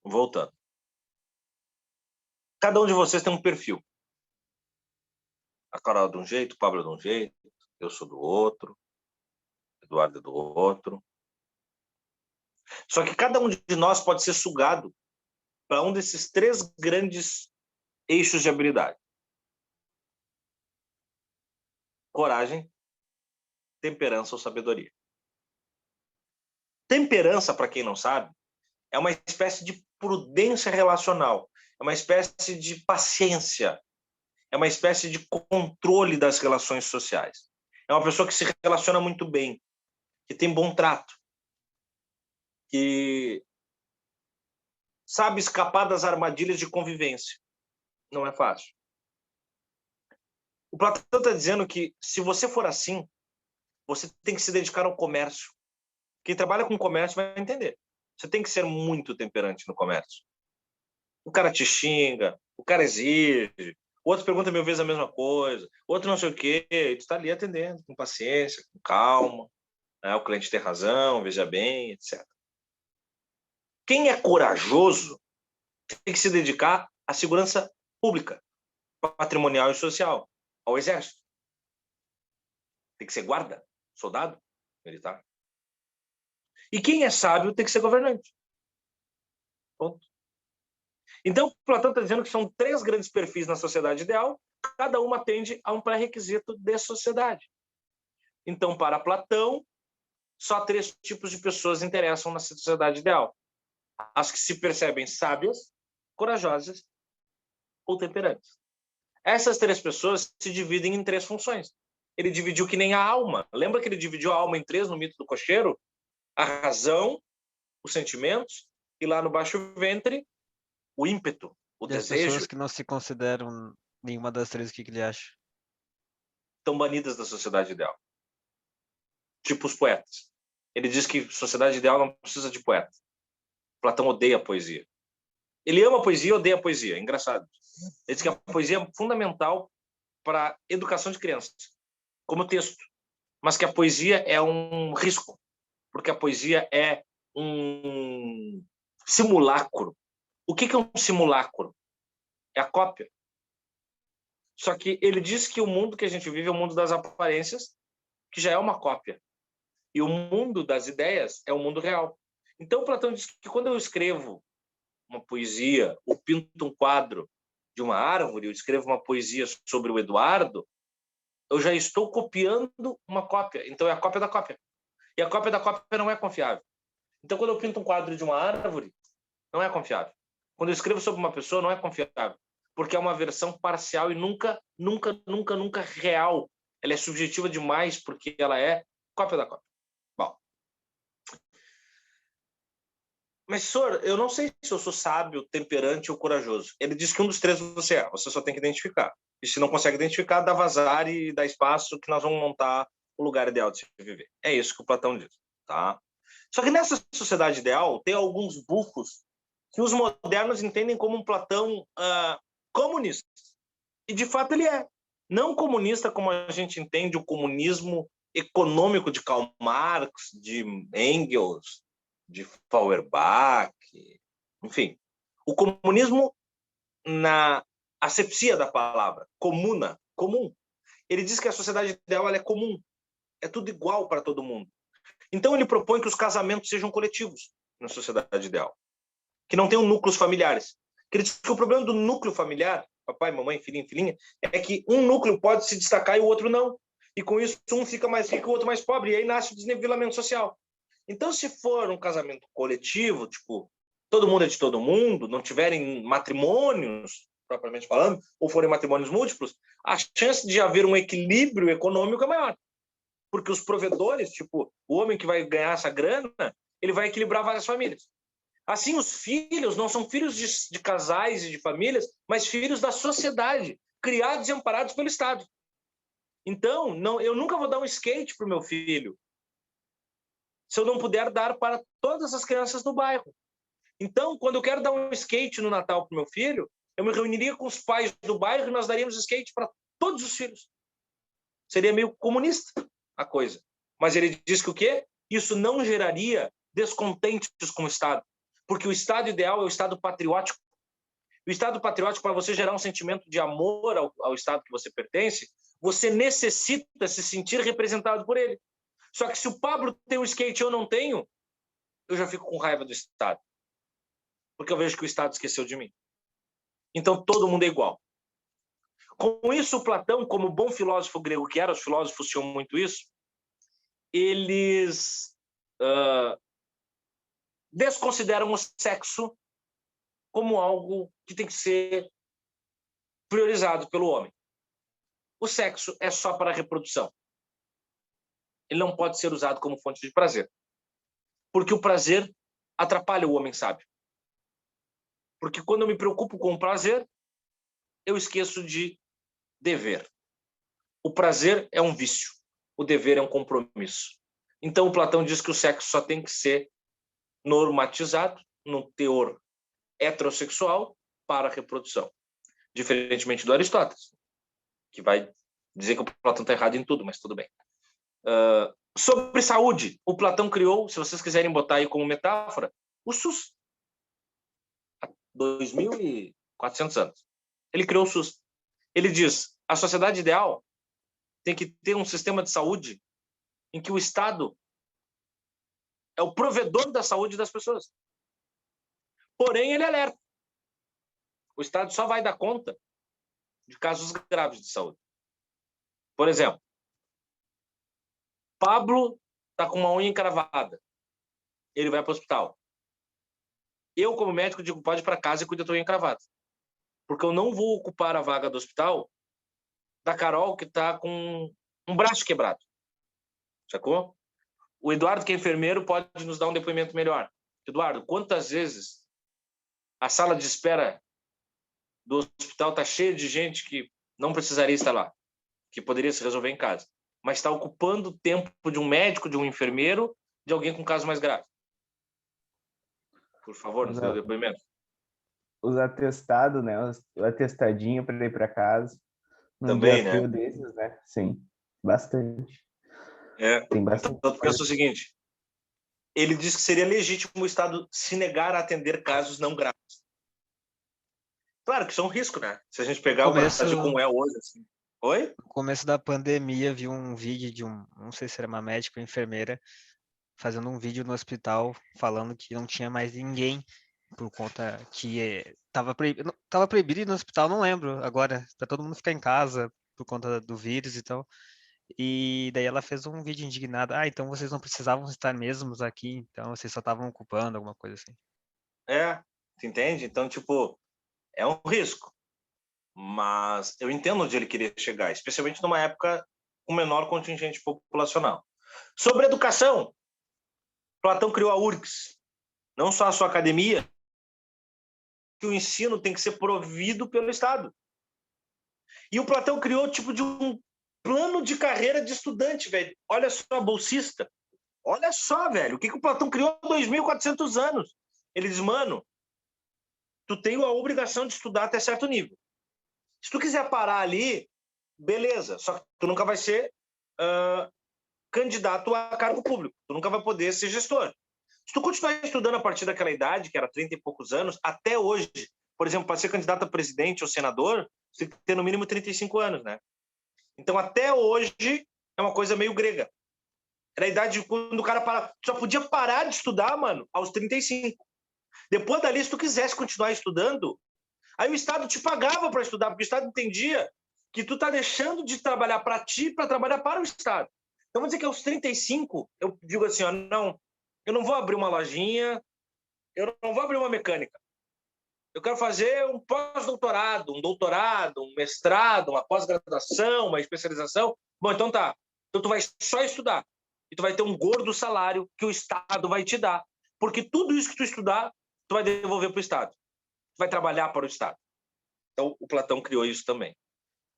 Voltando. Cada um de vocês tem um perfil. A Carol é de um jeito, o Pablo é de um jeito, eu sou do outro, Eduardo é do outro. Só que cada um de nós pode ser sugado para um desses 3 grandes eixos de habilidade. Coragem, temperança ou sabedoria. Temperança, para quem não sabe, é uma espécie de prudência relacional, é uma espécie de paciência, é uma espécie de controle das relações sociais. É uma pessoa que se relaciona muito bem, que tem bom trato, que sabe escapar das armadilhas de convivência. Não é fácil. O Platão está dizendo que, se você for assim, você tem que se dedicar ao comércio. Quem trabalha com comércio vai entender. Você tem que ser muito temperante no comércio. O cara te xinga, o cara exige, o outro pergunta 1000 vezes a mesma coisa, outro não sei o quê, e tu está ali atendendo, com paciência, com calma, né? O cliente tem razão, veja bem, etc. Quem é corajoso tem que se dedicar à segurança pública, patrimonial e social, ao exército. Tem que ser guarda, soldado, militar. E quem é sábio tem que ser governante. Ponto. Então, Platão está dizendo que são 3 grandes perfis na sociedade ideal, cada uma atende a um pré-requisito de sociedade. Então, para Platão, só 3 tipos de pessoas interessam na sociedade ideal. As que se percebem sábias, corajosas ou temperantes. Essas 3 pessoas se dividem em 3 funções. Ele dividiu que nem a alma. Lembra que ele dividiu a alma em 3 no mito do cocheiro? A razão, os sentimentos, e lá no baixo ventre, o ímpeto, o desejo. As pessoas que não se consideram nenhuma das 3, o que ele acha? Estão banidas da sociedade ideal. Tipo os poetas. Ele diz que sociedade ideal não precisa de poeta. Platão odeia a poesia. Ele ama a poesia e odeia a poesia. É engraçado. Ele diz que a poesia é fundamental para a educação de crianças, como texto. Mas que a poesia é um risco, porque a poesia é um simulacro. O que é um simulacro? É a cópia. Só que ele diz que o mundo que a gente vive é o mundo das aparências, que já é uma cópia. E o mundo das ideias é o mundo real. Então, Platão diz que quando eu escrevo uma poesia, ou pinto um quadro de uma árvore, eu escrevo uma poesia sobre o Eduardo, eu já estou copiando uma cópia. Então, é a cópia da cópia. E a cópia da cópia não é confiável. Então, quando eu pinto um quadro de uma árvore, não é confiável. Quando eu escrevo sobre uma pessoa, não é confiável. Porque é uma versão parcial e nunca real. Ela é subjetiva demais porque ela é cópia da cópia. Bom. Mas, senhor, eu não sei se eu sou sábio, temperante ou corajoso. Ele diz que um dos 3 você é. Você só tem que identificar. E se não consegue identificar, dá vazar e dá espaço que nós vamos montar o lugar ideal de se viver. É isso que o Platão diz. Tá? Só que nessa sociedade ideal, tem alguns bufos que os modernos entendem como um Platão comunista. E, de fato, ele é. Não comunista como a gente entende o comunismo econômico de Karl Marx, de Engels, de Feuerbach, enfim. O comunismo na asepsia da palavra, comuna, comum. Ele diz que a sociedade ideal ela é comum, é tudo igual para todo mundo. Então ele propõe que os casamentos sejam coletivos na sociedade ideal, que não tenham núcleos familiares. Ele diz que o problema do núcleo familiar, papai, mamãe, filhinho, filhinha, é que um núcleo pode se destacar e o outro não. E com isso um fica mais rico e o outro mais pobre, e aí nasce o desnivelamento social. Então, se for um casamento coletivo, tipo, todo mundo é de todo mundo, não tiverem matrimônios, propriamente falando, ou forem matrimônios múltiplos, a chance de haver um equilíbrio econômico é maior. Porque os provedores, tipo, o homem que vai ganhar essa grana, ele vai equilibrar várias famílias. Assim, os filhos não são filhos de casais e de famílias, mas filhos da sociedade, criados e amparados pelo Estado. Então, eu nunca vou dar um skate para o meu filho, se eu não puder dar para todas as crianças do bairro. Então, quando eu quero dar um skate no Natal para o meu filho, eu me reuniria com os pais do bairro e nós daríamos skate para todos os filhos. Seria meio comunista a coisa. Mas ele diz que o quê? Isso não geraria descontentes com o Estado. Porque o Estado ideal é o Estado patriótico. O Estado patriótico, para você gerar um sentimento de amor ao Estado que você pertence, você necessita se sentir representado por ele. Só que se o Pablo tem um skate e eu não tenho, eu já fico com raiva do Estado. Porque eu vejo que o Estado esqueceu de mim. Então, todo mundo é igual. Com isso, Platão, como bom filósofo grego que era, os filósofos tinham muito isso, eles desconsideram o sexo como algo que tem que ser priorizado pelo homem. O sexo é só para a reprodução. Ele não pode ser usado como fonte de prazer. Porque o prazer atrapalha o homem sábio. Porque quando eu me preocupo com o prazer, eu esqueço de dever. O prazer é um vício, o dever é um compromisso. Então, o Platão diz que o sexo só tem que ser normatizado no teor heterossexual para a reprodução. Diferentemente do Aristóteles, que vai dizer que o Platão está errado em tudo, mas tudo bem. Sobre saúde, o Platão criou, se vocês quiserem botar aí como metáfora, o SUS. Há 2.400 anos. Ele criou o SUS. Ele diz, a sociedade ideal tem que ter um sistema de saúde em que o Estado é o provedor da saúde das pessoas. Porém, ele alerta. O Estado só vai dar conta de casos graves de saúde. Por exemplo, Pablo está com uma unha encravada. Ele vai para o hospital. Eu, como médico, digo, pode ir para casa e cuida da tua unha encravada. Porque eu não vou ocupar a vaga do hospital da Carol, que está com um braço quebrado. Sacou? O Eduardo, que é enfermeiro, pode nos dar um depoimento melhor. Eduardo, quantas vezes a sala de espera do hospital está cheia de gente que não precisaria estar lá, que poderia se resolver em casa, mas está ocupando o tempo de um médico, de um enfermeiro, de alguém com caso mais grave? Por favor, nos dê o depoimento. Os atestados, né? O atestadinho para ir para casa. Também, né? Desses, né? Sim, bastante. Tem bastante. Então, pensa o seguinte: ele diz que seria legítimo o Estado se negar a atender casos não graves. Claro que isso é um risco, né? Se a gente pegar o Brasil como é hoje, assim. Oi? No começo da pandemia, vi um vídeo de não sei se era uma médica ou enfermeira, fazendo um vídeo no hospital falando que não tinha mais ninguém por conta que tava proibido ir no hospital, não lembro agora, para todo mundo ficar em casa por conta do vírus e tal. E daí ela fez um vídeo indignada, então vocês não precisavam estar mesmos aqui, então vocês só estavam ocupando alguma coisa assim. Tu entende? Então, tipo, é um risco. Mas eu entendo onde ele queria chegar, especialmente numa época com menor contingente populacional. Sobre educação, Platão criou a URGS, não só a sua academia, que o ensino tem que ser provido pelo Estado. E o Platão criou tipo de um plano de carreira de estudante, velho. Olha só, bolsista. Olha só, velho, o que o Platão criou há 2.400 anos. Ele diz, mano, tu tem a obrigação de estudar até certo nível. Se tu quiser parar ali, beleza, só que tu nunca vai ser candidato a cargo público, tu nunca vai poder ser gestor. Se tu continuar estudando a partir daquela idade, que era 30 e poucos anos, até hoje, por exemplo, para ser candidato a presidente ou senador, você tem que ter no mínimo 35 anos, né? Então, até hoje, é uma coisa meio grega. Era a idade quando o cara só podia parar de estudar, mano, aos 35. Depois dali, se tu quisesse continuar estudando, aí o Estado te pagava para estudar, porque o Estado entendia que tu tá deixando de trabalhar para ti para trabalhar para o Estado. Então, vamos dizer que aos 35, eu digo assim, ó, não, eu não vou abrir uma lojinha, eu não vou abrir uma mecânica. Eu quero fazer um pós-doutorado, um doutorado, um mestrado, uma pós-graduação, uma especialização. Bom, então tá. Então tu vai só estudar. E tu vai ter um gordo salário que o Estado vai te dar. Porque tudo isso que tu estudar, tu vai devolver para o Estado. Tu vai trabalhar para o Estado. Então, o Platão criou isso também.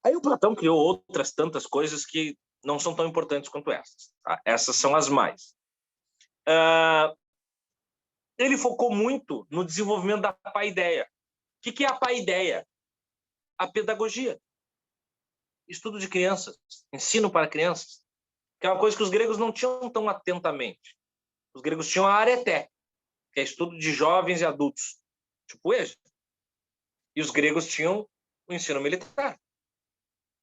Aí o Platão criou outras tantas coisas que não são tão importantes quanto essas. Tá? Essas são as mais. Ele focou muito no desenvolvimento da paideia. O que é a paideia? A pedagogia. Estudo de crianças, ensino para crianças, que é uma coisa que os gregos não tinham tão atentamente. Os gregos tinham a areté, que é estudo de jovens e adultos, tipo esse. E os gregos tinham o ensino militar,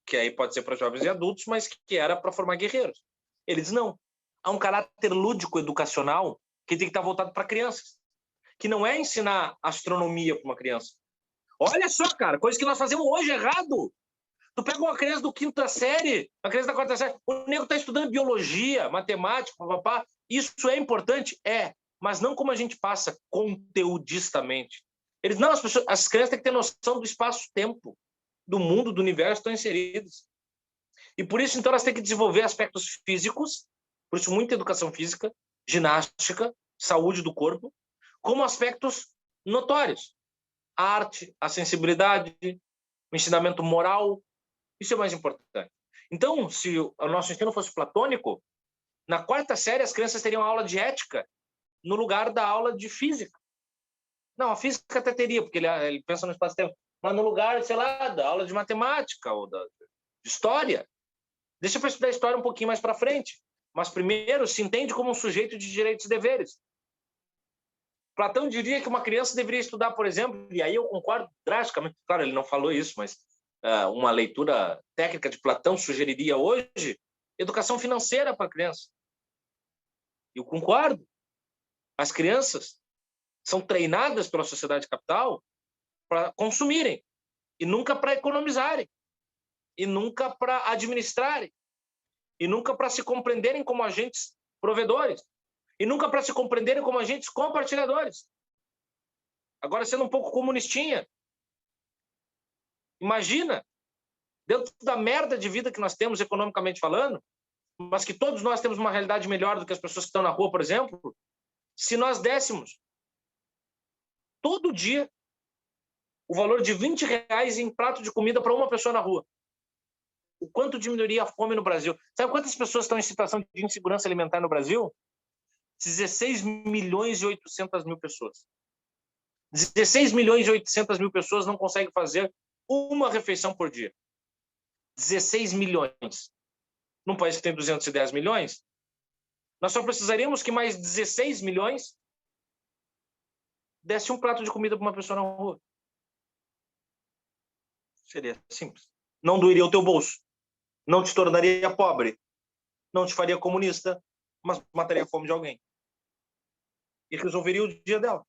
que aí pode ser para jovens e adultos, mas que era para formar guerreiros. Eles não. Há um caráter lúdico educacional que tem que estar voltado para crianças, que não é ensinar astronomia para uma criança. Olha só, cara, coisa que nós fazemos hoje errado. Tu pega uma criança do 5ª série, uma criança da 4ª série, o nego está estudando biologia, matemática, papapá. Isso é importante? É, mas não como a gente passa conteudistamente. As crianças têm que ter noção do espaço-tempo, do mundo, do universo que estão inseridas. E por isso, então, elas têm que desenvolver aspectos físicos, por isso muita educação física, ginástica, saúde do corpo, como aspectos notórios. a arte, a sensibilidade, o ensinamento moral. Isso é mais importante. Então, se o nosso ensino fosse platônico, na 4ª série as crianças teriam aula de ética no lugar da aula de física. Não, a física até teria, porque ele pensa no espaço-tempo, mas no lugar, sei lá, da aula de matemática ou de história. Deixa para estudar história um pouquinho mais para frente. Mas primeiro se entende como um sujeito de direitos e deveres. Platão diria que uma criança deveria estudar, por exemplo, e aí eu concordo drasticamente, claro, ele não falou isso, mas uma leitura técnica de Platão sugeriria hoje educação financeira para a criança. Eu concordo. As crianças são treinadas pela sociedade capital para consumirem, e nunca para economizarem, e nunca para administrarem, e nunca para se compreenderem como agentes provedores, e nunca para se compreenderem como agentes compartilhadores. Agora, sendo um pouco comunistinha, imagina, dentro da merda de vida que nós temos economicamente falando, mas que todos nós temos uma realidade melhor do que as pessoas que estão na rua, por exemplo, se nós dessemos todo dia o valor de R$20 em prato de comida para uma pessoa na rua, o quanto diminuiria a fome no Brasil? Sabe quantas pessoas estão em situação de insegurança alimentar no Brasil? 16.800.000 pessoas. 16.800.000 pessoas não conseguem fazer uma refeição por dia. 16 milhões. Num país que tem 210 milhões, nós só precisaríamos que mais 16 milhões desse um prato de comida para uma pessoa na rua. Seria simples. Não doeria o teu bolso. Não te tornaria pobre. Não te faria comunista, mas mataria a fome de alguém. E resolveria o dia dela.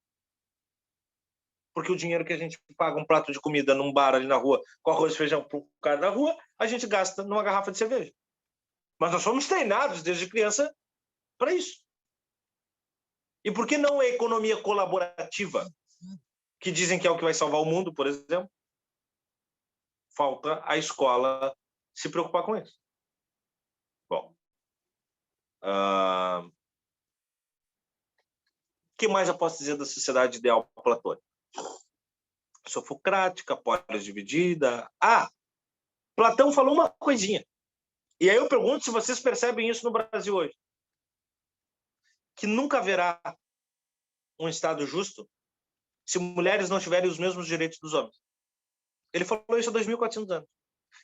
Porque o dinheiro que a gente paga um prato de comida num bar ali na rua, com arroz e feijão para o cara na rua, a gente gasta numa garrafa de cerveja. Mas nós somos treinados desde criança para isso. E por que não a economia colaborativa, que dizem que é o que vai salvar o mundo, por exemplo? Falta a escola se preocupar com isso. Bom. O que mais eu posso dizer da sociedade ideal platônica? Sofocrática, polis dividida. Platão falou uma coisinha. E aí eu pergunto se vocês percebem isso no Brasil hoje. Que nunca haverá um Estado justo se mulheres não tiverem os mesmos direitos dos homens. Ele falou isso há 2.400 anos.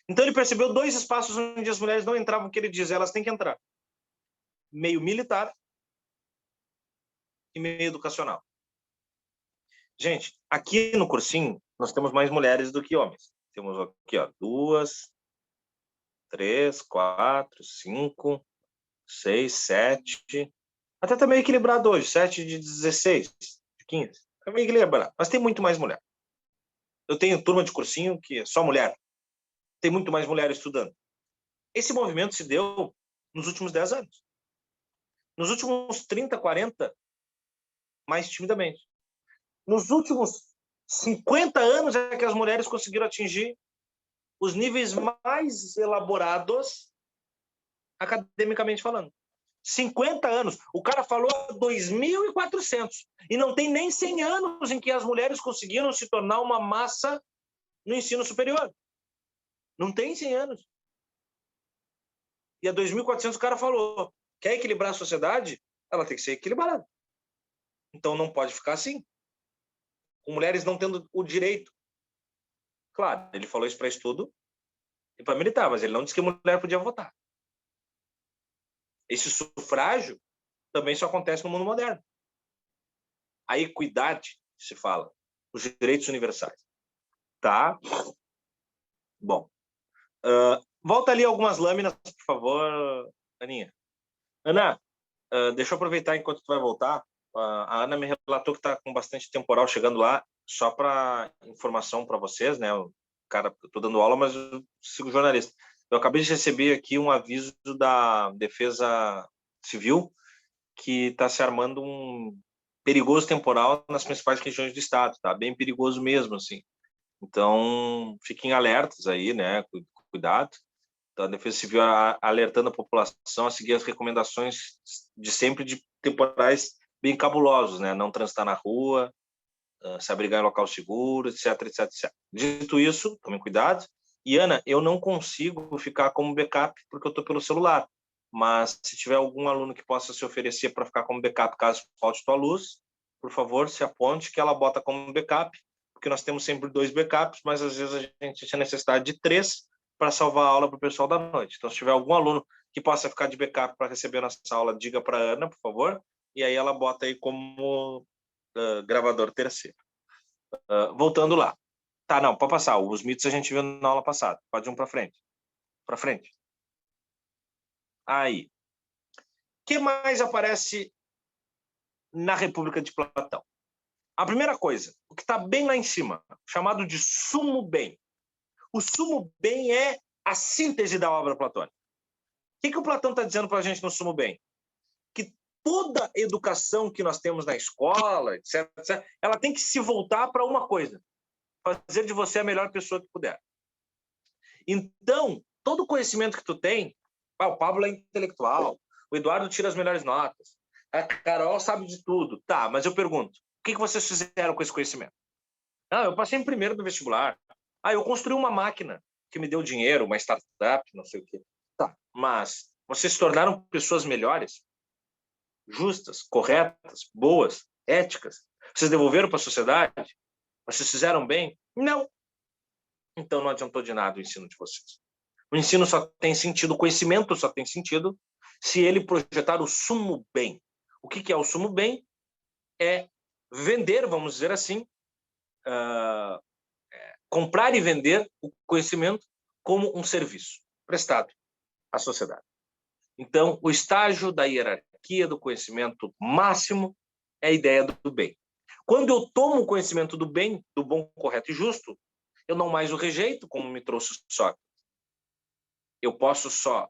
Então ele percebeu 2 espaços onde as mulheres não entravam, que ele diz, elas têm que entrar. Meio militar e meio educacional. Gente, aqui no cursinho, nós temos mais mulheres do que homens. Temos aqui, 2, 3, 4, 5, 6, 7. Até tá meio equilibrado hoje. 7 de 16, de 15. Tá meio equilibrado. Mas tem muito mais mulher. Eu tenho turma de cursinho que é só mulher. Tem muito mais mulher estudando. Esse movimento se deu nos últimos 10 anos. Nos últimos 30, 40, mais timidamente. Nos últimos 50 anos é que as mulheres conseguiram atingir os níveis mais elaborados academicamente falando. 50 anos. O cara falou 2.400. E não tem nem 100 anos em que as mulheres conseguiram se tornar uma massa no ensino superior. Não tem 100 anos. E a 2.400 o cara falou, quer equilibrar a sociedade? Ela tem que ser equilibrada. Então não pode ficar assim. Com mulheres não tendo o direito. Claro, ele falou isso para estudo e para militar, mas ele não disse que mulher podia votar. Esse sufrágio também só acontece no mundo moderno. A equidade, se fala, os direitos universais. Tá? Bom. Volta ali algumas lâminas, por favor, Aninha. Ana, deixa eu aproveitar enquanto tu vai voltar. A Ana me relatou que está com bastante temporal chegando lá, só para informação para vocês, né? Cara, eu estou dando aula, mas eu sigo jornalista. Eu acabei de receber aqui um aviso da Defesa Civil que está se armando um perigoso temporal nas principais regiões do estado, tá? Bem perigoso mesmo, assim. Então, fiquem alertas aí, né? Cuidado. Então, a Defesa Civil alertando a população a seguir as recomendações de sempre de temporais bem cabulosos, né? Não transitar na rua, se abrigar em local seguro, etc, etc, etc. Dito isso, tomem cuidado. E, Ana, eu não consigo ficar como backup porque eu estou pelo celular. Mas se tiver algum aluno que possa se oferecer para ficar como backup caso falte tua luz, por favor, se aponte que ela bota como backup, porque nós temos sempre 2 backups, mas às vezes a gente tinha necessidade de 3 para salvar a aula para o pessoal da noite. Então, se tiver algum aluno que possa ficar de backup para receber nossa aula, diga para a Ana, por favor, e aí ela bota aí como gravador terceiro. Voltando lá. Tá, não, pode passar. Os mitos a gente viu na aula passada. Pode ir para frente. Para frente. Aí. O que mais aparece na República de Platão? A primeira coisa, o que está bem lá em cima, chamado de sumo bem. O sumo bem é a síntese da obra platônica. O que o Platão está dizendo para a gente no sumo bem? Que toda educação que nós temos na escola, etc., etc., ela tem que se voltar para uma coisa: fazer de você a melhor pessoa que puder. Então, todo o conhecimento que tu tem, o Pablo é intelectual, o Eduardo tira as melhores notas, a Carol sabe de tudo. Tá, mas eu pergunto, o que vocês fizeram com esse conhecimento? Eu passei em primeiro do vestibular. Eu construí uma máquina que me deu dinheiro, uma startup, não sei o quê. Tá, mas vocês se tornaram pessoas melhores? Justas, corretas, boas, éticas? Vocês devolveram para a sociedade? Vocês fizeram bem? Não. Então não adiantou de nada o ensino de vocês. O ensino só tem sentido, o conhecimento só tem sentido se ele projetar o sumo bem. O que é o sumo bem? É vender, vamos dizer assim, comprar e vender o conhecimento como um serviço prestado à sociedade. Então, o estágio da hierarquia do conhecimento máximo é a ideia do bem. Quando eu tomo o conhecimento do bem, do bom, correto e justo, eu não mais o rejeito, como me trouxe Sócrates. Eu posso só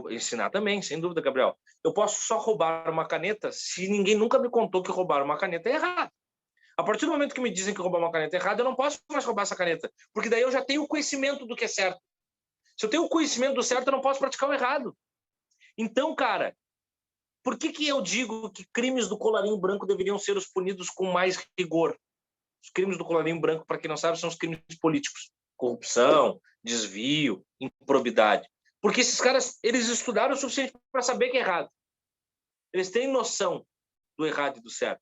ensinar também, sem dúvida, Gabriel. Eu posso só roubar uma caneta se ninguém nunca me contou que roubar uma caneta é errado. A partir do momento que me dizem que roubar uma caneta é errado, eu não posso mais roubar essa caneta, porque daí eu já tenho o conhecimento do que é certo. Se eu tenho o conhecimento do certo, eu não posso praticar o errado. Então, cara, por que eu digo que crimes do colarinho branco deveriam ser os punidos com mais rigor? Os crimes do colarinho branco, para quem não sabe, são os crimes políticos. Corrupção, desvio, improbidade. Porque esses caras, eles estudaram o suficiente para saber que é errado. Eles têm noção do errado e do certo.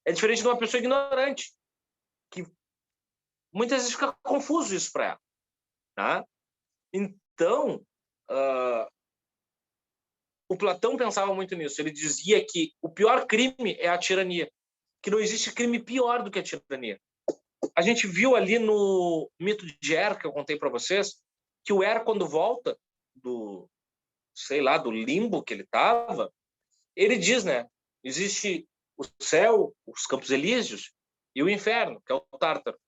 É diferente de uma pessoa ignorante, que muitas vezes fica confuso isso para ela. Tá? Então, o Platão pensava muito nisso. Ele dizia que o pior crime é a tirania, que não existe crime pior do que a tirania. A gente viu ali no mito de Er, que eu contei para vocês, que o Er, quando volta do limbo que ele estava, ele diz, né? Existe o céu, os Campos Elíseos e o inferno, que é o Tártaro.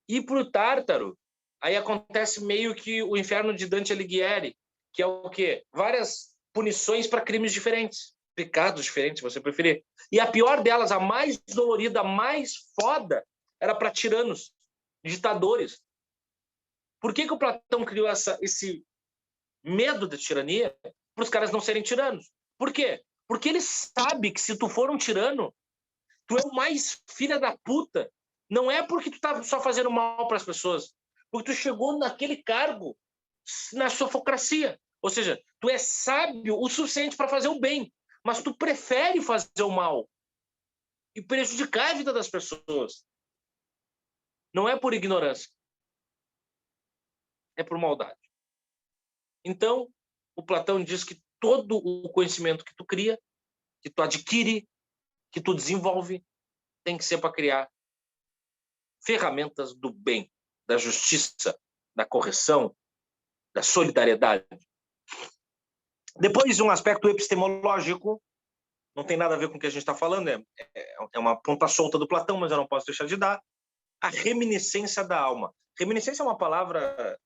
E para o Tártaro, aí acontece meio que o inferno de Dante Alighieri, que é o quê? Várias punições para crimes diferentes, pecados diferentes, se você preferir. E a pior delas, a mais dolorida, a mais foda, era para tiranos, ditadores. Por que o Platão criou esse medo da tirania? Para os caras não serem tiranos. Por quê? Porque ele sabe que se tu for um tirano, tu é o mais filha da puta. Não é porque tu tá só fazendo mal para as pessoas, porque tu chegou naquele cargo na sofocracia. Ou seja, tu é sábio o suficiente para fazer o bem, mas tu prefere fazer o mal e prejudicar a vida das pessoas. Não é por ignorância. É por maldade. Então, o Platão diz que todo o conhecimento que tu cria, que tu adquire, que tu desenvolve, tem que ser para criar ferramentas do bem, da justiça, da correção, da solidariedade. Depois, um aspecto epistemológico, não tem nada a ver com o que a gente está falando, é uma ponta solta do Platão, mas eu não posso deixar de dar, a reminiscência da alma. Reminiscência é uma palavra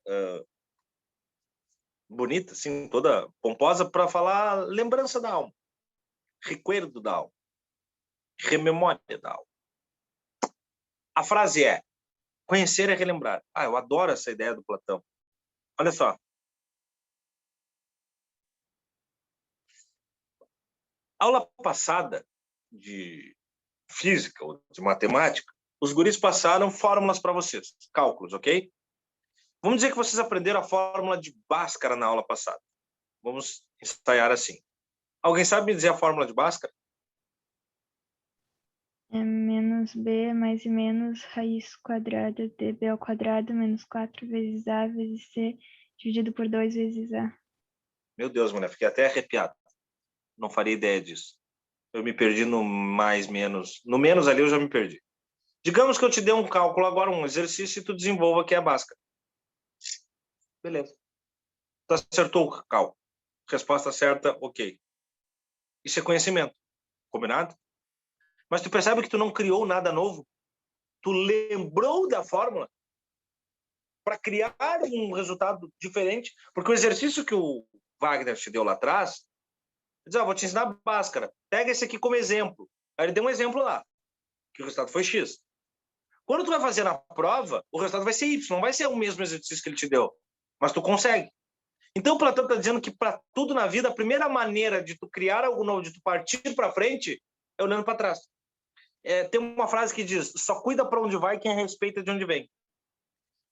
bonita, assim, toda pomposa, para falar lembrança da alma, recuerdo da alma, rememória da alma. A frase é: conhecer é relembrar. Eu adoro essa ideia do Platão. Olha só. Aula passada de física ou de matemática, os guris passaram fórmulas para vocês, cálculos, ok? Vamos dizer que vocês aprenderam a fórmula de Bhaskara na aula passada. Vamos ensaiar assim. Alguém sabe me dizer a fórmula de Bhaskara? É menos b mais e menos raiz quadrada de b ao quadrado menos 4 vezes a vezes c dividido por 2 vezes a. Meu Deus, mulher, fiquei até arrepiado. Não faria ideia disso. Eu me perdi no mais, menos. No menos ali eu já me perdi. Digamos que eu te dei um cálculo agora, um exercício, e tu desenvolva que é a Bhaskara. Beleza. Tu acertou o cálculo. Resposta certa, ok. Isso é conhecimento. Combinado? Mas tu percebe que tu não criou nada novo? Tu lembrou da fórmula para criar um resultado diferente? Porque o exercício que o Wagner te deu lá atrás, ele diz, vou te ensinar Bhaskara. Pega esse aqui como exemplo. Aí ele deu um exemplo lá, que o resultado foi X. Quando tu vai fazer na prova, o resultado vai ser Y, não vai ser o mesmo exercício que ele te deu. Mas tu consegue. Então, o Platão está dizendo que para tudo na vida, a primeira maneira de tu criar algo novo, de tu partir para frente, é olhando para trás. Tem uma frase que diz, só cuida para onde vai quem respeita de onde vem.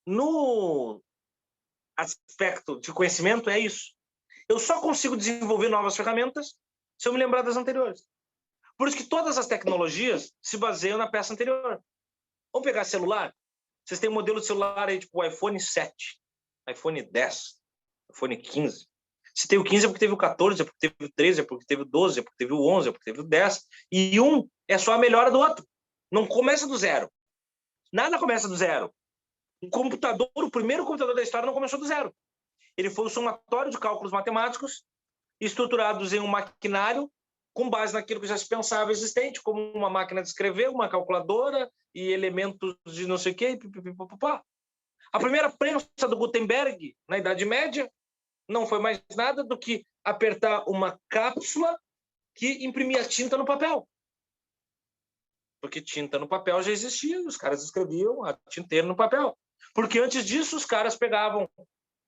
No aspecto de conhecimento, é isso. Eu só consigo desenvolver novas ferramentas se eu me lembrar das anteriores. Por isso que todas as tecnologias se baseiam na peça anterior. Vamos pegar celular? Vocês têm um modelo de celular aí, tipo o iPhone 7, iPhone 10, iPhone 15. Se tem o 15 é porque teve o 14, é porque teve o 13, é porque teve o 12, é porque teve o 11, é porque teve o 10. E um é só a melhora do outro. Não começa do zero. Nada começa do zero. O computador, o primeiro computador da história não começou do zero. Ele foi o somatório de cálculos matemáticos estruturados em um maquinário com base naquilo que já se pensava existente, como uma máquina de escrever, uma calculadora e elementos de não sei o quê. A primeira prensa do Gutenberg, na Idade Média, não foi mais nada do que apertar uma cápsula que imprimia tinta no papel. Porque tinta no papel já existia, os caras escreviam a tinteira no papel. Porque antes disso, os caras pegavam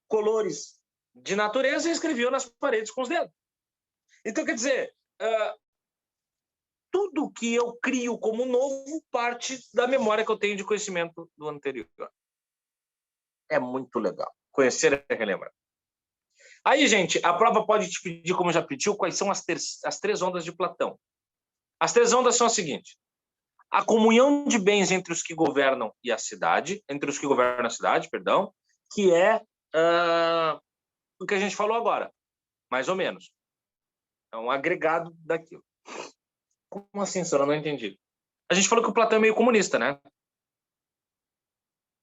colores de natureza e escreviam nas paredes com os dedos. Então, quer dizer, tudo que eu crio como novo parte da memória que eu tenho de conhecimento do anterior. É muito legal. Conhecer é relembrar. Aí, gente, a prova pode te pedir, como já pediu, quais são as três ondas de Platão. As três ondas são as seguintes. A comunhão de bens entre os que governam e a cidade, que é o que a gente falou agora, mais ou menos. É um agregado daquilo. Como assim, senhora? Não entendi. A gente falou que o Platão é meio comunista, né?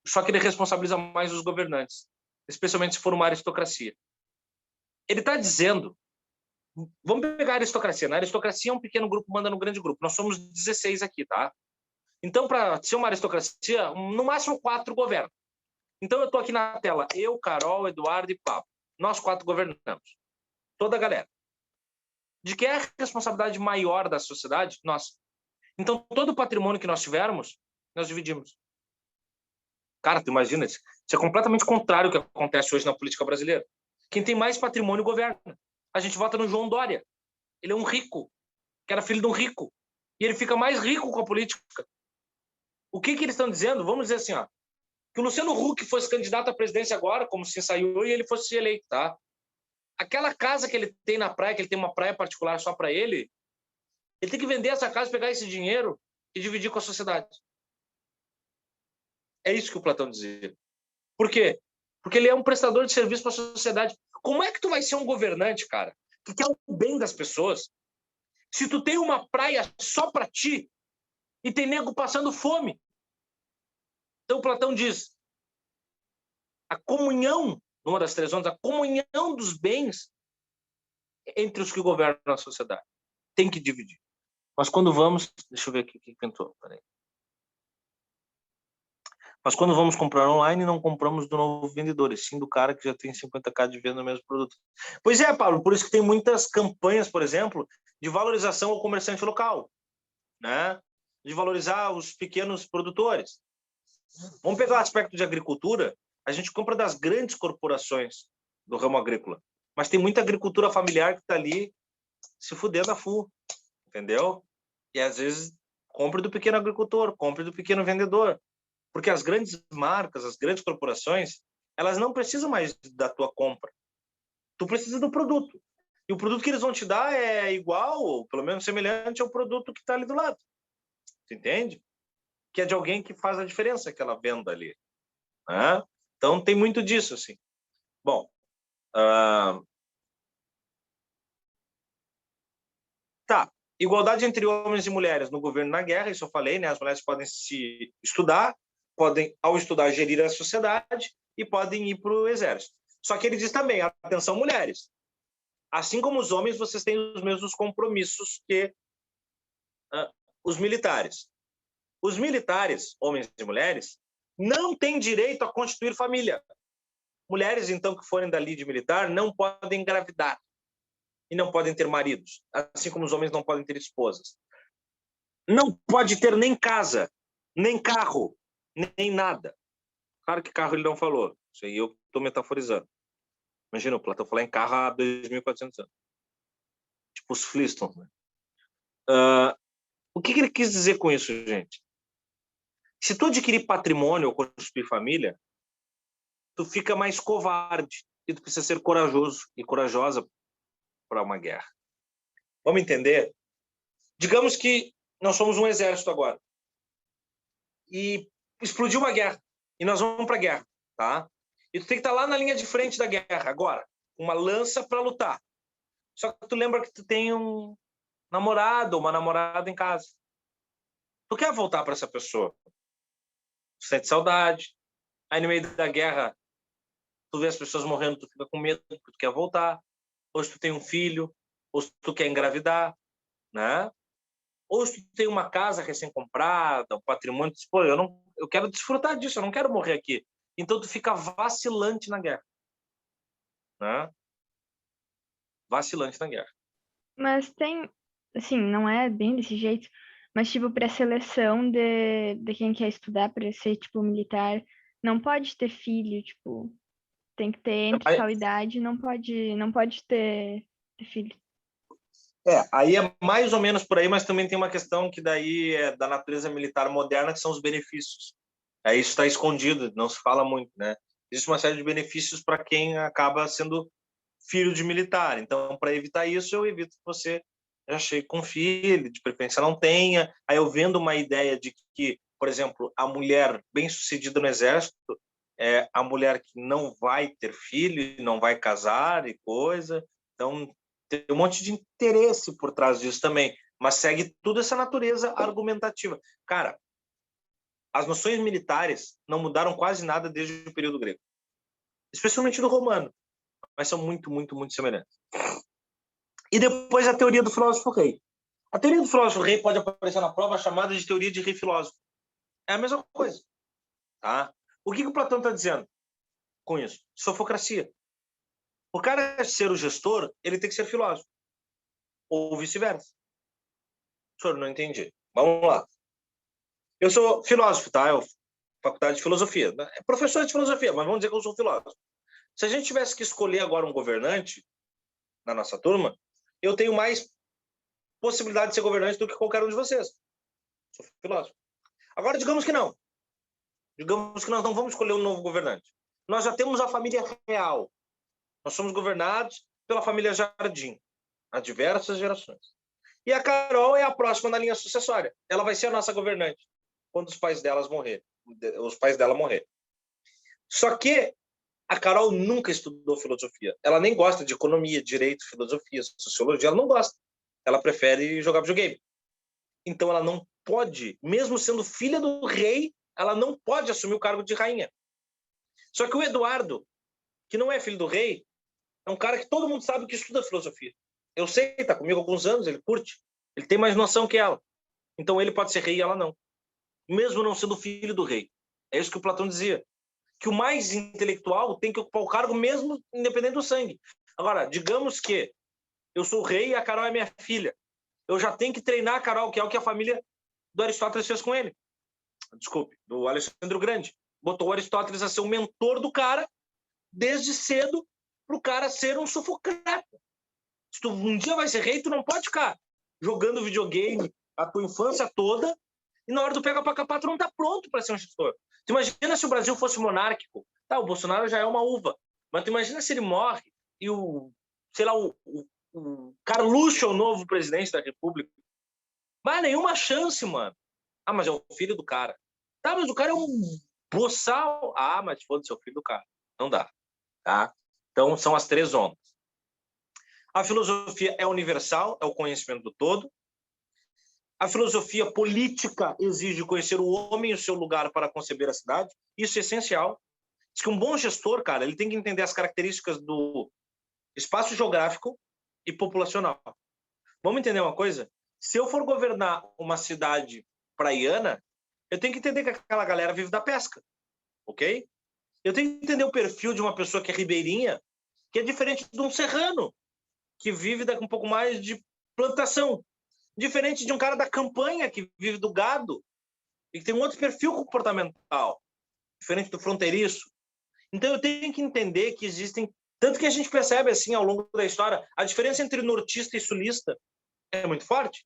Só que ele responsabiliza mais os governantes, especialmente se for uma aristocracia. Ele está dizendo, vamos pegar a aristocracia. Na aristocracia, um pequeno grupo manda no grande grupo. Nós somos 16 aqui, tá? Então, para ser uma aristocracia, no máximo 4 governam. Então, eu estou aqui na tela. Eu, Carol, Eduardo e Pablo. Nós 4 governamos. Toda a galera. De quem é a responsabilidade maior da sociedade? Nós. Então, todo o patrimônio que nós tivermos, nós dividimos. Cara, tu imagina isso? Isso é completamente contrário ao que acontece hoje na política brasileira. Quem tem mais patrimônio governa. A gente vota no João Dória. Ele é um rico, que era filho de um rico. E ele fica mais rico com a política. O que eles estão dizendo? Vamos dizer assim, ó, que o Luciano Huck fosse candidato à presidência agora, como se ensaiou, e ele fosse eleito, tá? Aquela casa que ele tem na praia, que ele tem uma praia particular só para ele tem que vender essa casa, pegar esse dinheiro e dividir com a sociedade. É isso que o Platão dizia. Por quê? Porque ele é um prestador de serviço para a sociedade. Como é que tu vai ser um governante, cara, que quer o bem das pessoas, se tu tem uma praia só para ti e tem nego passando fome? Então, Platão diz, a comunhão, numa das três ondas, a comunhão dos bens entre os que governam a sociedade. Tem que dividir. Mas quando vamos... Deixa eu ver aqui o que pintou. Peraí. Mas quando vamos comprar online, não compramos do novo vendedor, e sim do cara que já tem 50k de venda no mesmo produto. Pois é, Paulo, por isso que tem muitas campanhas, por exemplo, de valorização ao comerciante local, né? De valorizar os pequenos produtores. Vamos pegar o aspecto de agricultura, a gente compra das grandes corporações do ramo agrícola, mas tem muita agricultura familiar que está ali se fudendo a full, entendeu? E às vezes Compre do pequeno agricultor, compre do pequeno vendedor. Porque as grandes marcas, as grandes corporações, elas não precisam mais da tua compra. Tu precisa do produto. E o produto que eles vão te dar é igual, ou pelo menos semelhante ao produto que está ali do lado. Tu entende? Que é de alguém que faz a diferença que ela venda ali. Né? Então, tem muito disso, assim. Bom, tá. Igualdade entre homens e mulheres no governo e na guerra, isso eu falei, né? As mulheres podem se estudar, podem, ao estudar, gerir a sociedade e podem ir para o exército. Só que ele diz também, atenção, mulheres, assim como os homens, vocês têm os mesmos compromissos que os militares. Os militares, homens e mulheres, não têm direito a constituir família. Mulheres, então, que forem da lide militar, não podem engravidar e não podem ter maridos, assim como os homens não podem ter esposas. Não pode ter nem casa, nem carro, nem nada. Claro que carro ele não falou. Isso aí eu estou metaforizando. Imagina, o Platão falar em carro há 2.400 anos. Tipo os Flintstones, né? O que ele quis dizer com isso, gente? Se tu adquirir patrimônio ou constituir família, tu fica mais covarde e tu precisa ser corajoso e corajosa para uma guerra. Vamos entender? Digamos que nós somos um exército agora e explodiu uma guerra e nós vamos para a guerra, tá? E tu tem que estar lá na linha de frente da guerra agora, uma lança para lutar. Só que tu lembra que tu tem um namorado ou uma namorada em casa. Tu quer voltar para essa pessoa? Tu sente saudade. Aí no meio da guerra tu vê as pessoas morrendo, tu fica com medo porque tu quer voltar. Ou se tu tem um filho, ou se tu quer engravidar, né? Ou se tu tem uma casa recém-comprada, um patrimônio, tu diz, pô, eu quero desfrutar disso, eu não quero morrer aqui. Então tu fica vacilante na guerra, né? Vacilante na guerra. Mas tem, assim, não é bem desse jeito, mas tipo, para seleção de quem quer estudar para ser, tipo, militar, não pode ter filho, tipo, tem que ter entre tal idade, não pode ter filho. Aí é mais ou menos por aí, mas também tem uma questão que daí é da natureza militar moderna, que são os benefícios. Aí isso está escondido, não se fala muito, né? Existe uma série de benefícios para quem acaba sendo filho de militar. Então, para evitar isso, eu evito que você já chegue com filho, de preferência não tenha. Aí eu vendo uma ideia de que, por exemplo, a mulher bem-sucedida no exército é a mulher que não vai ter filho, não vai casar e coisa. Então, tem um monte de interesse por trás disso também, mas segue toda essa natureza argumentativa. Cara, as noções militares não mudaram quase nada desde o período grego, especialmente do romano, mas são muito, muito, muito semelhantes. E depois a teoria do filósofo rei. A teoria do filósofo rei pode aparecer na prova chamada de teoria de rei filósofo. É a mesma coisa. Tá? O que o Platão está dizendo com isso? Sofocracia. O cara ser o gestor, ele tem que ser filósofo. Ou vice-versa. Senhor, não entendi. Vamos lá. Eu sou filósofo, tá? Eu faculdade de filosofia. É professor de filosofia, mas vamos dizer que eu sou filósofo. Se a gente tivesse que escolher agora um governante na nossa turma, eu tenho mais possibilidade de ser governante do que qualquer um de vocês. Sou filósofo. Agora, digamos que não. Digamos que nós não vamos escolher um novo governante. Nós já temos a família real. Nós somos governados pela família Jardim, há diversas gerações. E a Carol é a próxima na linha sucessória. Ela vai ser a nossa governante quando os pais dela morrer. Só que a Carol nunca estudou filosofia. Ela nem gosta de economia, direito, filosofia, sociologia. Ela não gosta. Ela prefere jogar videogame. Então ela não pode, mesmo sendo filha do rei, ela não pode assumir o cargo de rainha. Só que o Eduardo, que não é filho do rei, é um cara que todo mundo sabe que estuda filosofia. Eu sei, tá comigo há alguns anos, ele curte. Ele tem mais noção que ela. Então ele pode ser rei e ela não. Mesmo não sendo filho do rei. É isso que o Platão dizia. Que o mais intelectual tem que ocupar o cargo mesmo independente do sangue. Agora, digamos que eu sou o rei e a Carol é minha filha. Eu já tenho que treinar a Carol, que é o que a família do Aristóteles fez com ele. Desculpe, do Alexandre o Grande. Botou o Aristóteles a ser o mentor do cara desde cedo para o cara ser um Sofocrates. Se tu um dia vai ser rei, tu não pode ficar jogando videogame a tua infância toda E na hora do pega para capar, tu não está pronto para ser um gestor. Tu imagina se o Brasil fosse monárquico. Tá, o Bolsonaro já é uma uva. Mas tu imagina se ele morre e o Carluxo é o novo presidente da República. Mas nenhuma chance, mano. Ah, mas é o filho do cara. Tá, mas o cara é um boçal. Ah, mas foda-se, é o filho do cara. Não dá. Tá? Então, são as 3 ondas. A filosofia é universal, é o conhecimento do todo. A filosofia política exige conhecer o homem e o seu lugar para conceber a cidade. Isso é essencial. Diz que um bom gestor, cara, ele tem que entender as características do espaço geográfico e populacional. Vamos entender uma coisa? Se eu for governar uma cidade praiana, eu tenho que entender que aquela galera vive da pesca, ok? Eu tenho que entender o perfil de uma pessoa que é ribeirinha, que é diferente de um serrano, que vive com um pouco mais de plantação. Diferente de um cara da campanha, que vive do gado, e que tem um outro perfil comportamental, diferente do fronteiriço. Então eu tenho que entender que existem... Tanto que a gente percebe, assim, ao longo da história, a diferença entre nortista e sulista é muito forte,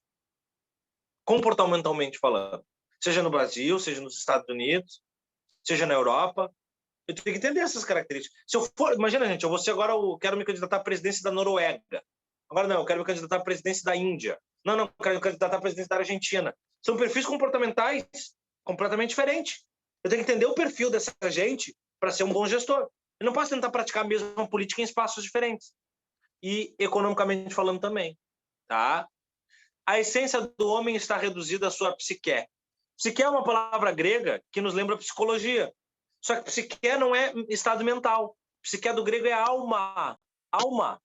comportamentalmente falando. Seja no Brasil, seja nos Estados Unidos, seja na Europa. Eu tenho que entender essas características. Se eu for... Imagina, gente, eu quero me candidatar à presidência da Noruega. Agora não, eu quero me candidatar à presidência da Índia. Não, eu quero me candidatar à presidência da Argentina. São perfis comportamentais completamente diferentes. Eu tenho que entender o perfil dessa gente para ser um bom gestor. Eu não posso tentar praticar a mesma política em espaços diferentes. E economicamente falando também. Tá? A essência do homem está reduzida à sua psique. Psique é uma palavra grega que nos lembra psicologia. Só que psique não é estado mental. Psique do grego é alma. Alma.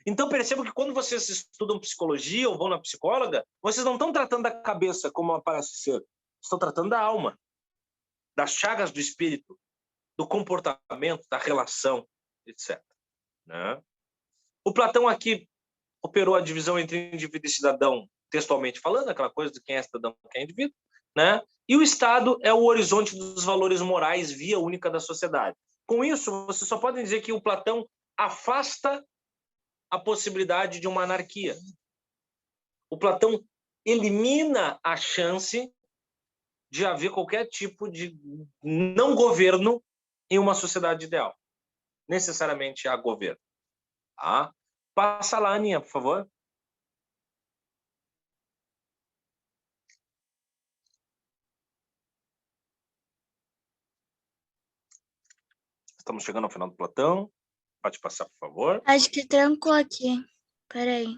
Então, perceba que quando vocês estudam psicologia ou vão na psicóloga, vocês não estão tratando da cabeça como ela parece ser. Estão tratando da alma, das chagas do espírito, do comportamento, da relação, etc. Né? O Platão aqui operou a divisão entre indivíduo e cidadão, textualmente falando, aquela coisa de quem é cidadão e quem é indivíduo. Né? E o Estado é o horizonte dos valores morais, via única da sociedade. Com isso, vocês só podem dizer que o Platão afasta a possibilidade de uma anarquia. O Platão elimina a chance de haver qualquer tipo de não governo em uma sociedade ideal. Necessariamente há governo. Tá? Passa lá, Aninha, por favor. Estamos chegando ao final do Platão. Pode passar, por favor. Acho que trancou aqui. Peraí.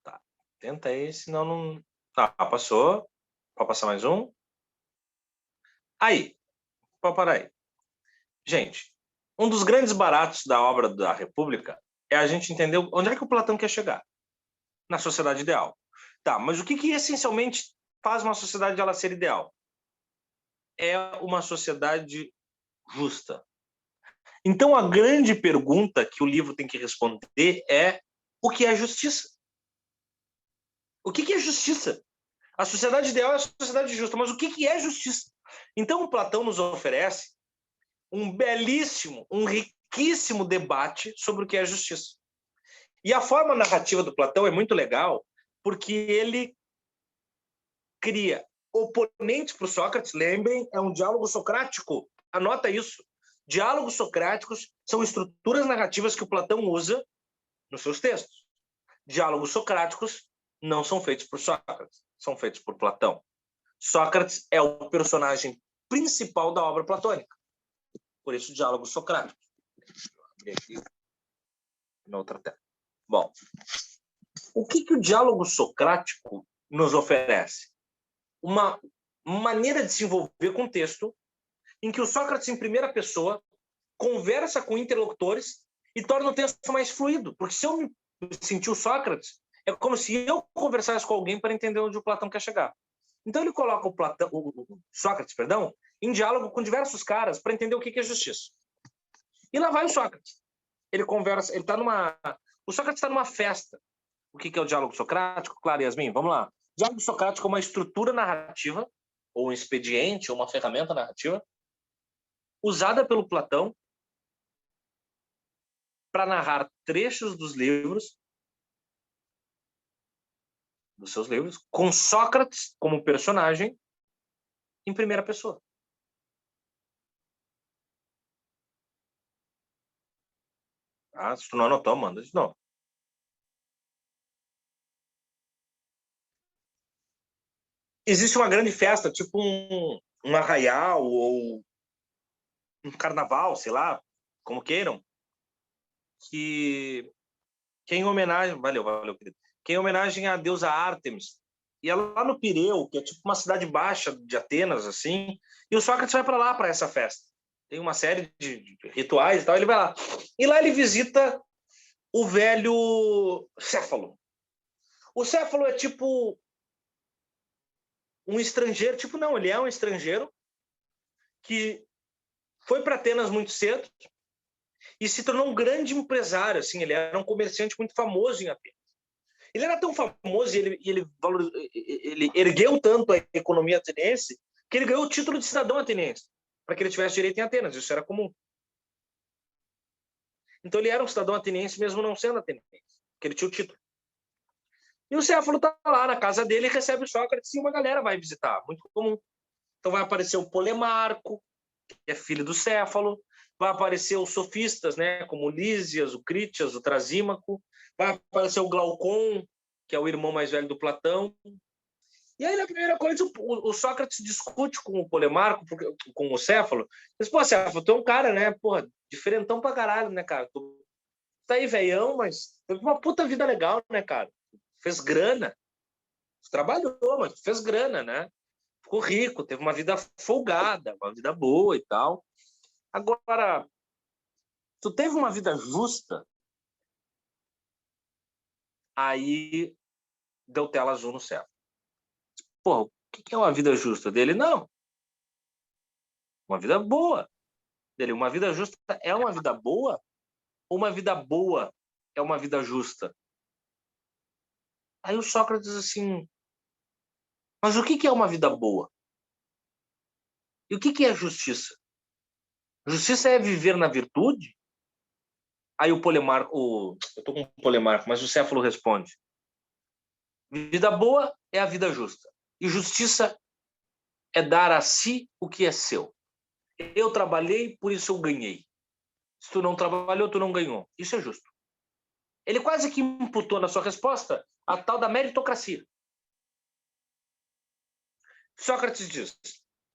Tá. Tenta aí, senão não... Tá, passou. Pode passar mais um. Aí. Pode parar aí. Gente, um dos grandes baratos da obra da República é a gente entender onde é que o Platão quer chegar. Na sociedade ideal. Tá, mas o que essencialmente faz uma sociedade ela ser ideal? É uma sociedade justa. Então, a grande pergunta que o livro tem que responder é: o que é justiça? O que é justiça? A sociedade ideal é a sociedade justa, mas o que é justiça? Então, o Platão nos oferece um belíssimo, um riquíssimo debate sobre o que é justiça. E a forma narrativa do Platão é muito legal, porque ele cria oponentes para o Sócrates. Lembrem, é um diálogo socrático. Anota isso. Diálogos socráticos são estruturas narrativas que o Platão usa nos seus textos. Diálogos socráticos não são feitos por Sócrates, são feitos por Platão. Sócrates é o personagem principal da obra platônica. Por isso, diálogos socráticos. Vou abrir aqui na outra tela. Bom, o que o diálogo socrático nos oferece? Uma maneira de se envolver com o texto em que o Sócrates, em primeira pessoa, conversa com interlocutores e torna o texto mais fluido. Porque se eu me sentir o Sócrates, é como se eu conversasse com alguém para entender onde o Platão quer chegar. Então ele coloca o Sócrates, em diálogo com diversos caras para entender o que é justiça. E lá vai o Sócrates. Ele conversa, ele está numa... O Sócrates está numa festa. O que é o diálogo socrático? Claro, Yasmin, vamos lá. O diálogo socrático é uma estrutura narrativa, ou um expediente, ou uma ferramenta narrativa, usada pelo Platão para narrar trechos dos livros dos seus livros, com Sócrates como personagem em primeira pessoa. Ah, se tu não anotou, manda de novo. Existe uma grande festa, tipo um arraial ou um carnaval, sei lá, como queiram, que em homenagem, valeu, querido, que é em homenagem à deusa Ártemis. E é lá no Pireu, que é tipo uma cidade baixa de Atenas, assim, e o Sócrates vai para lá, para essa festa. Tem uma série de rituais e tal, ele vai lá. E lá ele visita o velho Céfalo. O Céfalo é tipo um estrangeiro, tipo não, ele é um estrangeiro que foi para Atenas muito cedo e se tornou um grande empresário, assim, ele era um comerciante muito famoso em Atenas. Ele era tão famoso e ele ergueu tanto a economia ateniense que ele ganhou o título de cidadão ateniense, para que ele tivesse direito em Atenas, isso era comum. Então ele era um cidadão ateniense mesmo não sendo ateniense, porque ele tinha o título. E o Céfalo está lá na casa dele e recebe o Sócrates e uma galera vai visitar, muito comum. Então vai aparecer o Polemarco, que é filho do Céfalo, vai aparecer os sofistas, né, como o Lísias, o Crítias, o Trasímaco, vai aparecer o Glaucon, que é o irmão mais velho do Platão. E aí, na primeira coisa, o Sócrates discute com o Polemarco, com o Céfalo, diz, pô, Céfalo, tu é um cara, né, porra, diferentão pra caralho, né, cara? Tu tá aí veião, mas teve uma puta vida legal, né, cara? Fez grana. Tu trabalhou, mas tu fez grana, né? Ficou rico, teve uma vida folgada, uma vida boa e tal. Agora, tu teve uma vida justa, aí deu tela azul no céu. Pô, o que é uma vida justa dele? Não. Uma vida boa dele. Uma vida justa é uma vida boa? Ou uma vida boa é uma vida justa? Aí o Sócrates assim, mas o que é uma vida boa? E o que é justiça? Justiça é viver na virtude? Aí o Polemarco, eu tô com o Polemarco, mas o Céfalo responde, vida boa é a vida justa. E justiça é dar a si o que é seu. Eu trabalhei, por isso eu ganhei. Se tu não trabalhou, tu não ganhou. Isso é justo. Ele quase que imputou na sua resposta a tal da meritocracia. Sócrates diz,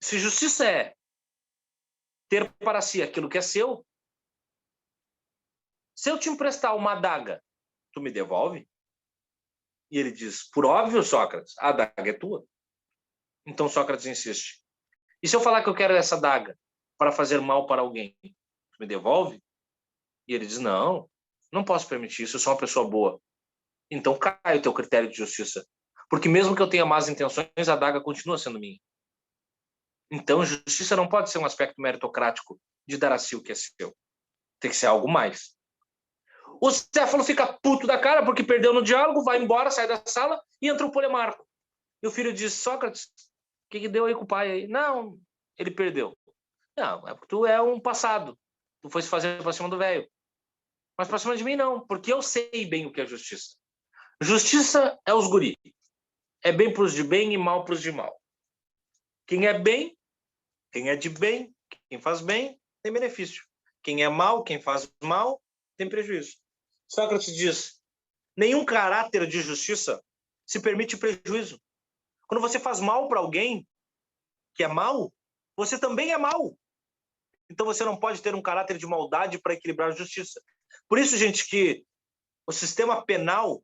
se justiça é ter para si aquilo que é seu, se eu te emprestar uma adaga, tu me devolve? E ele diz, por óbvio, Sócrates, a adaga é tua. Então Sócrates insiste, e se eu falar que eu quero essa adaga para fazer mal para alguém, tu me devolve? E ele diz, não, não posso permitir isso, eu sou uma pessoa boa. Então cai o teu critério de justiça. Porque mesmo que eu tenha más intenções, a adaga continua sendo minha. Então justiça não pode ser um aspecto meritocrático de dar a si o que é seu. Tem que ser algo mais. O Céfalo fica puto da cara porque perdeu no diálogo, vai embora, sai da sala e entra o Polemarco. E o filho diz, Sócrates, o que deu aí com o pai aí? Não, ele perdeu. Não, é porque tu é um passado. Tu foi se fazer pra cima do velho. Mas pra cima de mim não, porque eu sei bem o que é justiça. Justiça é os guri. É bem pros de bem e mal pros de mal. Quem é bem, quem é de bem, quem faz bem, tem benefício. Quem é mal, quem faz mal, tem prejuízo. Sócrates diz, nenhum caráter de justiça se permite prejuízo. Quando você faz mal para alguém que é mal, você também é mal. Então você não pode ter um caráter de maldade para equilibrar a justiça. Por isso, gente, que o sistema penal,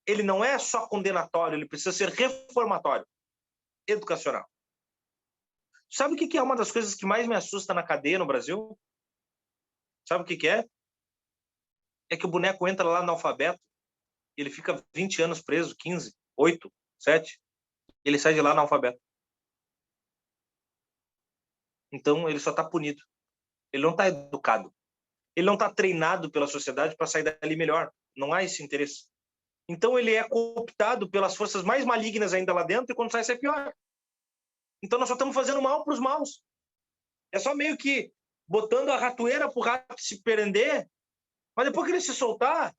ele não é só condenatório, ele precisa ser reformatório, educacional. Sabe o que é uma das coisas que mais me assusta na cadeia no Brasil? Sabe o que é? É que o boneco entra lá no alfabeto, ele fica 20 anos preso, 15, 8, 7, ele sai de lá no alfabeto. Então ele só está punido. Ele não está educado. Ele não está treinado pela sociedade para sair dali melhor. Não há esse interesse. Então ele é cooptado pelas forças mais malignas ainda lá dentro e quando sai pior. Então nós só estamos fazendo mal para os maus. É só meio que botando a ratoeira para o rato se prender, mas depois que ele se soltar,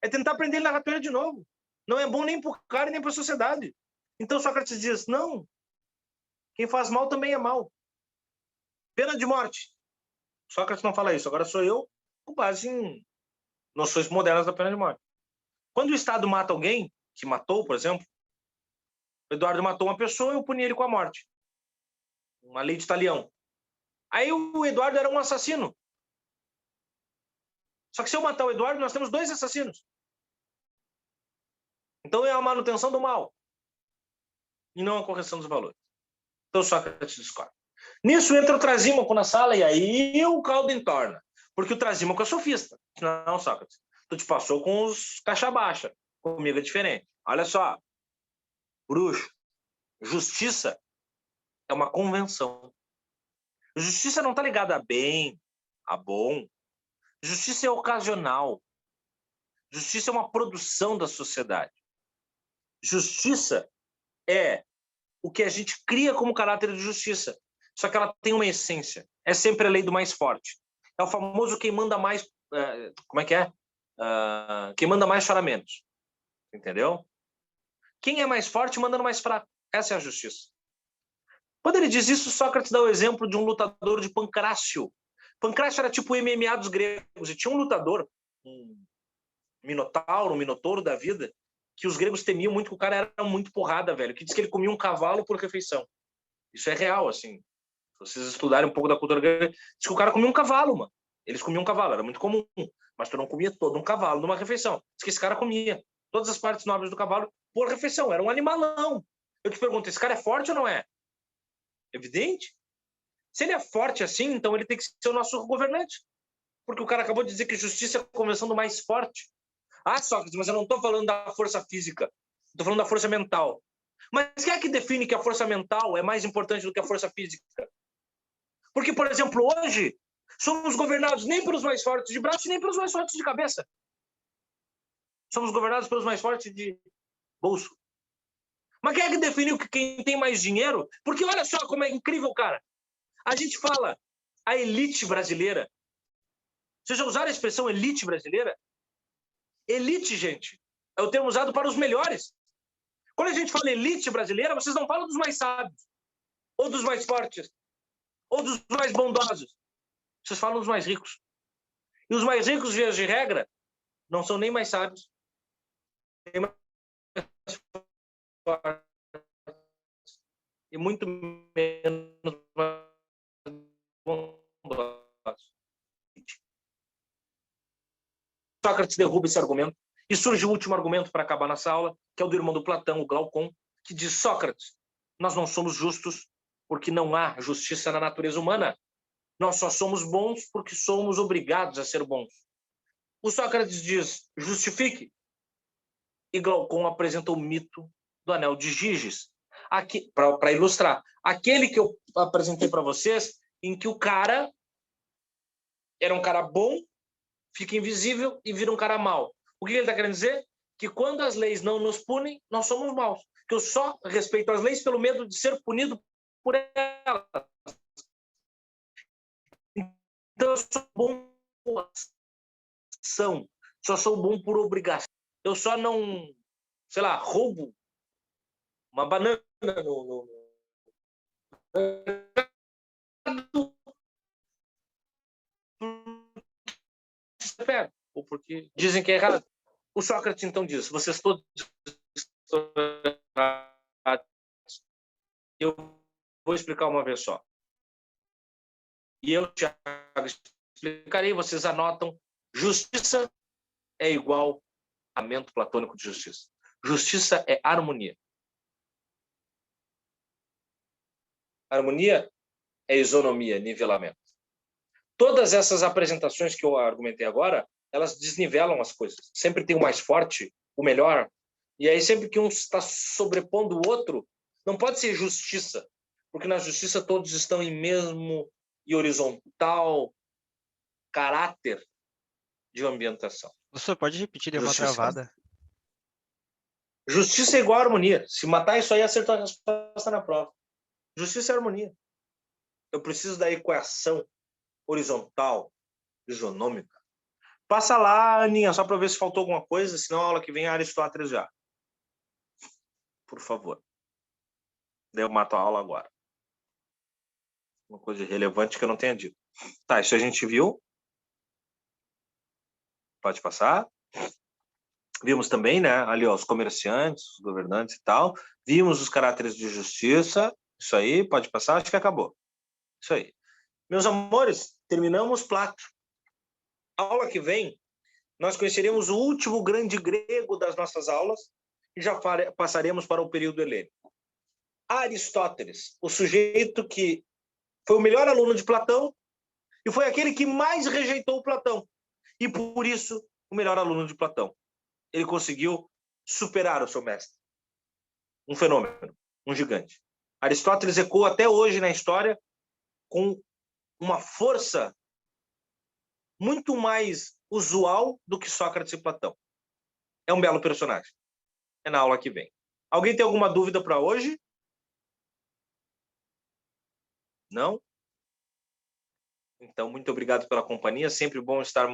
é tentar prender ele na ratoeira de novo. Não é bom nem para o cara nem para a sociedade. Então Sócrates diz, não, quem faz mal também é mal. Pena de morte. Sócrates não fala isso, agora sou eu, com base em noções modernas da pena de morte. Quando o Estado mata alguém, que matou, por exemplo, o Eduardo matou uma pessoa e eu puni ele com a morte. Uma lei de talião. Aí o Eduardo era um assassino. Só que se eu matar o Eduardo, nós temos 2 assassinos. Então é a manutenção do mal. E não a correção dos valores. Então Sócrates discorda. Nisso entra o Trasímaco na sala e aí o caldo entorna. Porque o Trasímaco é sofista. Não, Sócrates. Tu te passou com os caixa baixa. Comigo é diferente. Olha só. Bruxo. Justiça é uma convenção. Justiça não está ligada a bem, a bom. Justiça é ocasional. Justiça é uma produção da sociedade. Justiça é o que a gente cria como caráter de justiça. Só que ela tem uma essência. É sempre a lei do mais forte. É o famoso quem manda mais... como é que é? Quem manda mais chora menos. Entendeu? Quem é mais forte manda no mais fraco. Essa é a justiça. Quando ele diz isso, Sócrates dá o exemplo de um lutador de Pancrácio. Pancrácio era tipo o MMA dos gregos. E tinha um lutador, um minotauro, um minotouro da vida, que os gregos temiam muito, que o cara era muito porrada, velho. Que diz que ele comia um cavalo por refeição. Isso é real, assim. Se vocês estudarem um pouco da cultura grega, diz que o cara comia um cavalo, mano. Eles comiam um cavalo, era muito comum. Mas tu não comia todo um cavalo numa refeição. Diz que esse cara comia todas as partes nobres do cavalo por refeição. Era um animalão. Eu te pergunto, esse cara é forte ou não é? Evidente. Se ele é forte assim, então ele tem que ser o nosso governante. Porque o cara acabou de dizer que justiça é a convenção do mais forte. Ah, Sócrates, mas eu não estou falando da força física. Estou falando da força mental. Mas quem é que define que a força mental é mais importante do que a força física? Porque, por exemplo, hoje, somos governados nem pelos mais fortes de braço, nem pelos mais fortes de cabeça. Somos governados pelos mais fortes de bolso. Mas quem é que definiu que quem tem mais dinheiro? Porque olha só como é incrível, cara. A gente fala a elite brasileira. Vocês já usaram a expressão elite brasileira? Elite, gente, é o termo usado para os melhores. Quando a gente fala elite brasileira, vocês não falam dos mais sábios, ou dos mais fortes, ou dos mais bondosos. Vocês falam dos mais ricos. E os mais ricos, via de regra, não são nem mais sábios, nem mais fortes, e muito menos bondosos. Sócrates derruba esse argumento e surge o último argumento para acabar nessa aula, que é o do irmão do Platão, o Glaucon, que diz: Sócrates, nós não somos justos porque não há justiça na natureza humana. Nós só somos bons porque somos obrigados a ser bons. O Sócrates diz: justifique. E Glaucon apresenta o mito do anel de Giges, para ilustrar. Aquele que eu apresentei para vocês, em que o cara era um cara bom, fica invisível e vira um cara mau. O que ele está querendo dizer? Que quando as leis não nos punem, nós somos maus. Que eu só respeito as leis pelo medo de ser punido por elas. Então eu sou bom por ação. Só sou bom por obrigação. Eu só não, sei lá, roubo uma banana no ou porque dizem que é errado. O Sócrates então diz: vocês todos estão errados. Eu vou explicar uma vez só. E eu, Thiago, explicarei, vocês anotam. Justiça é igual a mente platônico de justiça. Justiça é harmonia. Harmonia é isonomia, nivelamento. Todas essas apresentações que eu argumentei agora, elas desnivelam as coisas. Sempre tem o mais forte, o melhor. E aí sempre que um está sobrepondo o outro, não pode ser justiça. Porque na justiça todos estão em mesmo e horizontal caráter de ambientação. Você pode repetir, deu uma travada. Justiça é igual a harmonia. Se matar isso aí, acertou a resposta na prova. Justiça é harmonia. Eu preciso da equação horizontal, isonômica. Passa lá, Aninha, só para ver se faltou alguma coisa, senão a aula que vem é Aristóteles já. por favor. Daí eu mato a aula agora. Uma coisa relevante que eu não tenha dito. Tá, isso a gente viu. Pode passar. Vimos também, né, ali, ó, os comerciantes, os governantes e tal. Vimos os caráteres de justiça. Isso aí, pode passar, acho que acabou. Isso aí. Meus amores, terminamos Plato. Aula que vem, nós conheceremos o último grande grego das nossas aulas e já passaremos para o período helênico. Aristóteles, o sujeito que foi o melhor aluno de Platão e foi aquele que mais rejeitou Platão. E, por isso, o melhor aluno de Platão. Ele conseguiu superar o seu mestre. Um fenômeno, um gigante. Aristóteles ecoa até hoje na história com uma força muito mais usual do que Sócrates e Platão. É um belo personagem. É na aula que vem. Alguém tem alguma dúvida para hoje? Não? Então, muito obrigado pela companhia. Sempre bom estar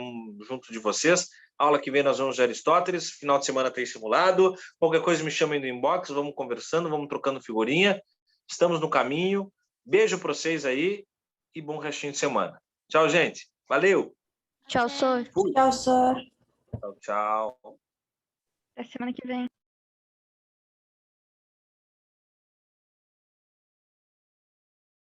junto de vocês. Aula que vem nós vamos de Aristóteles. Final de semana tem simulado. Qualquer coisa me chamem no inbox. Vamos conversando, vamos trocando figurinha. Estamos no caminho. Beijo para vocês aí e bom restinho de semana. Tchau, gente. Valeu. Tchau, Sor. Tchau, Sor. Tchau, tchau. Até semana que vem.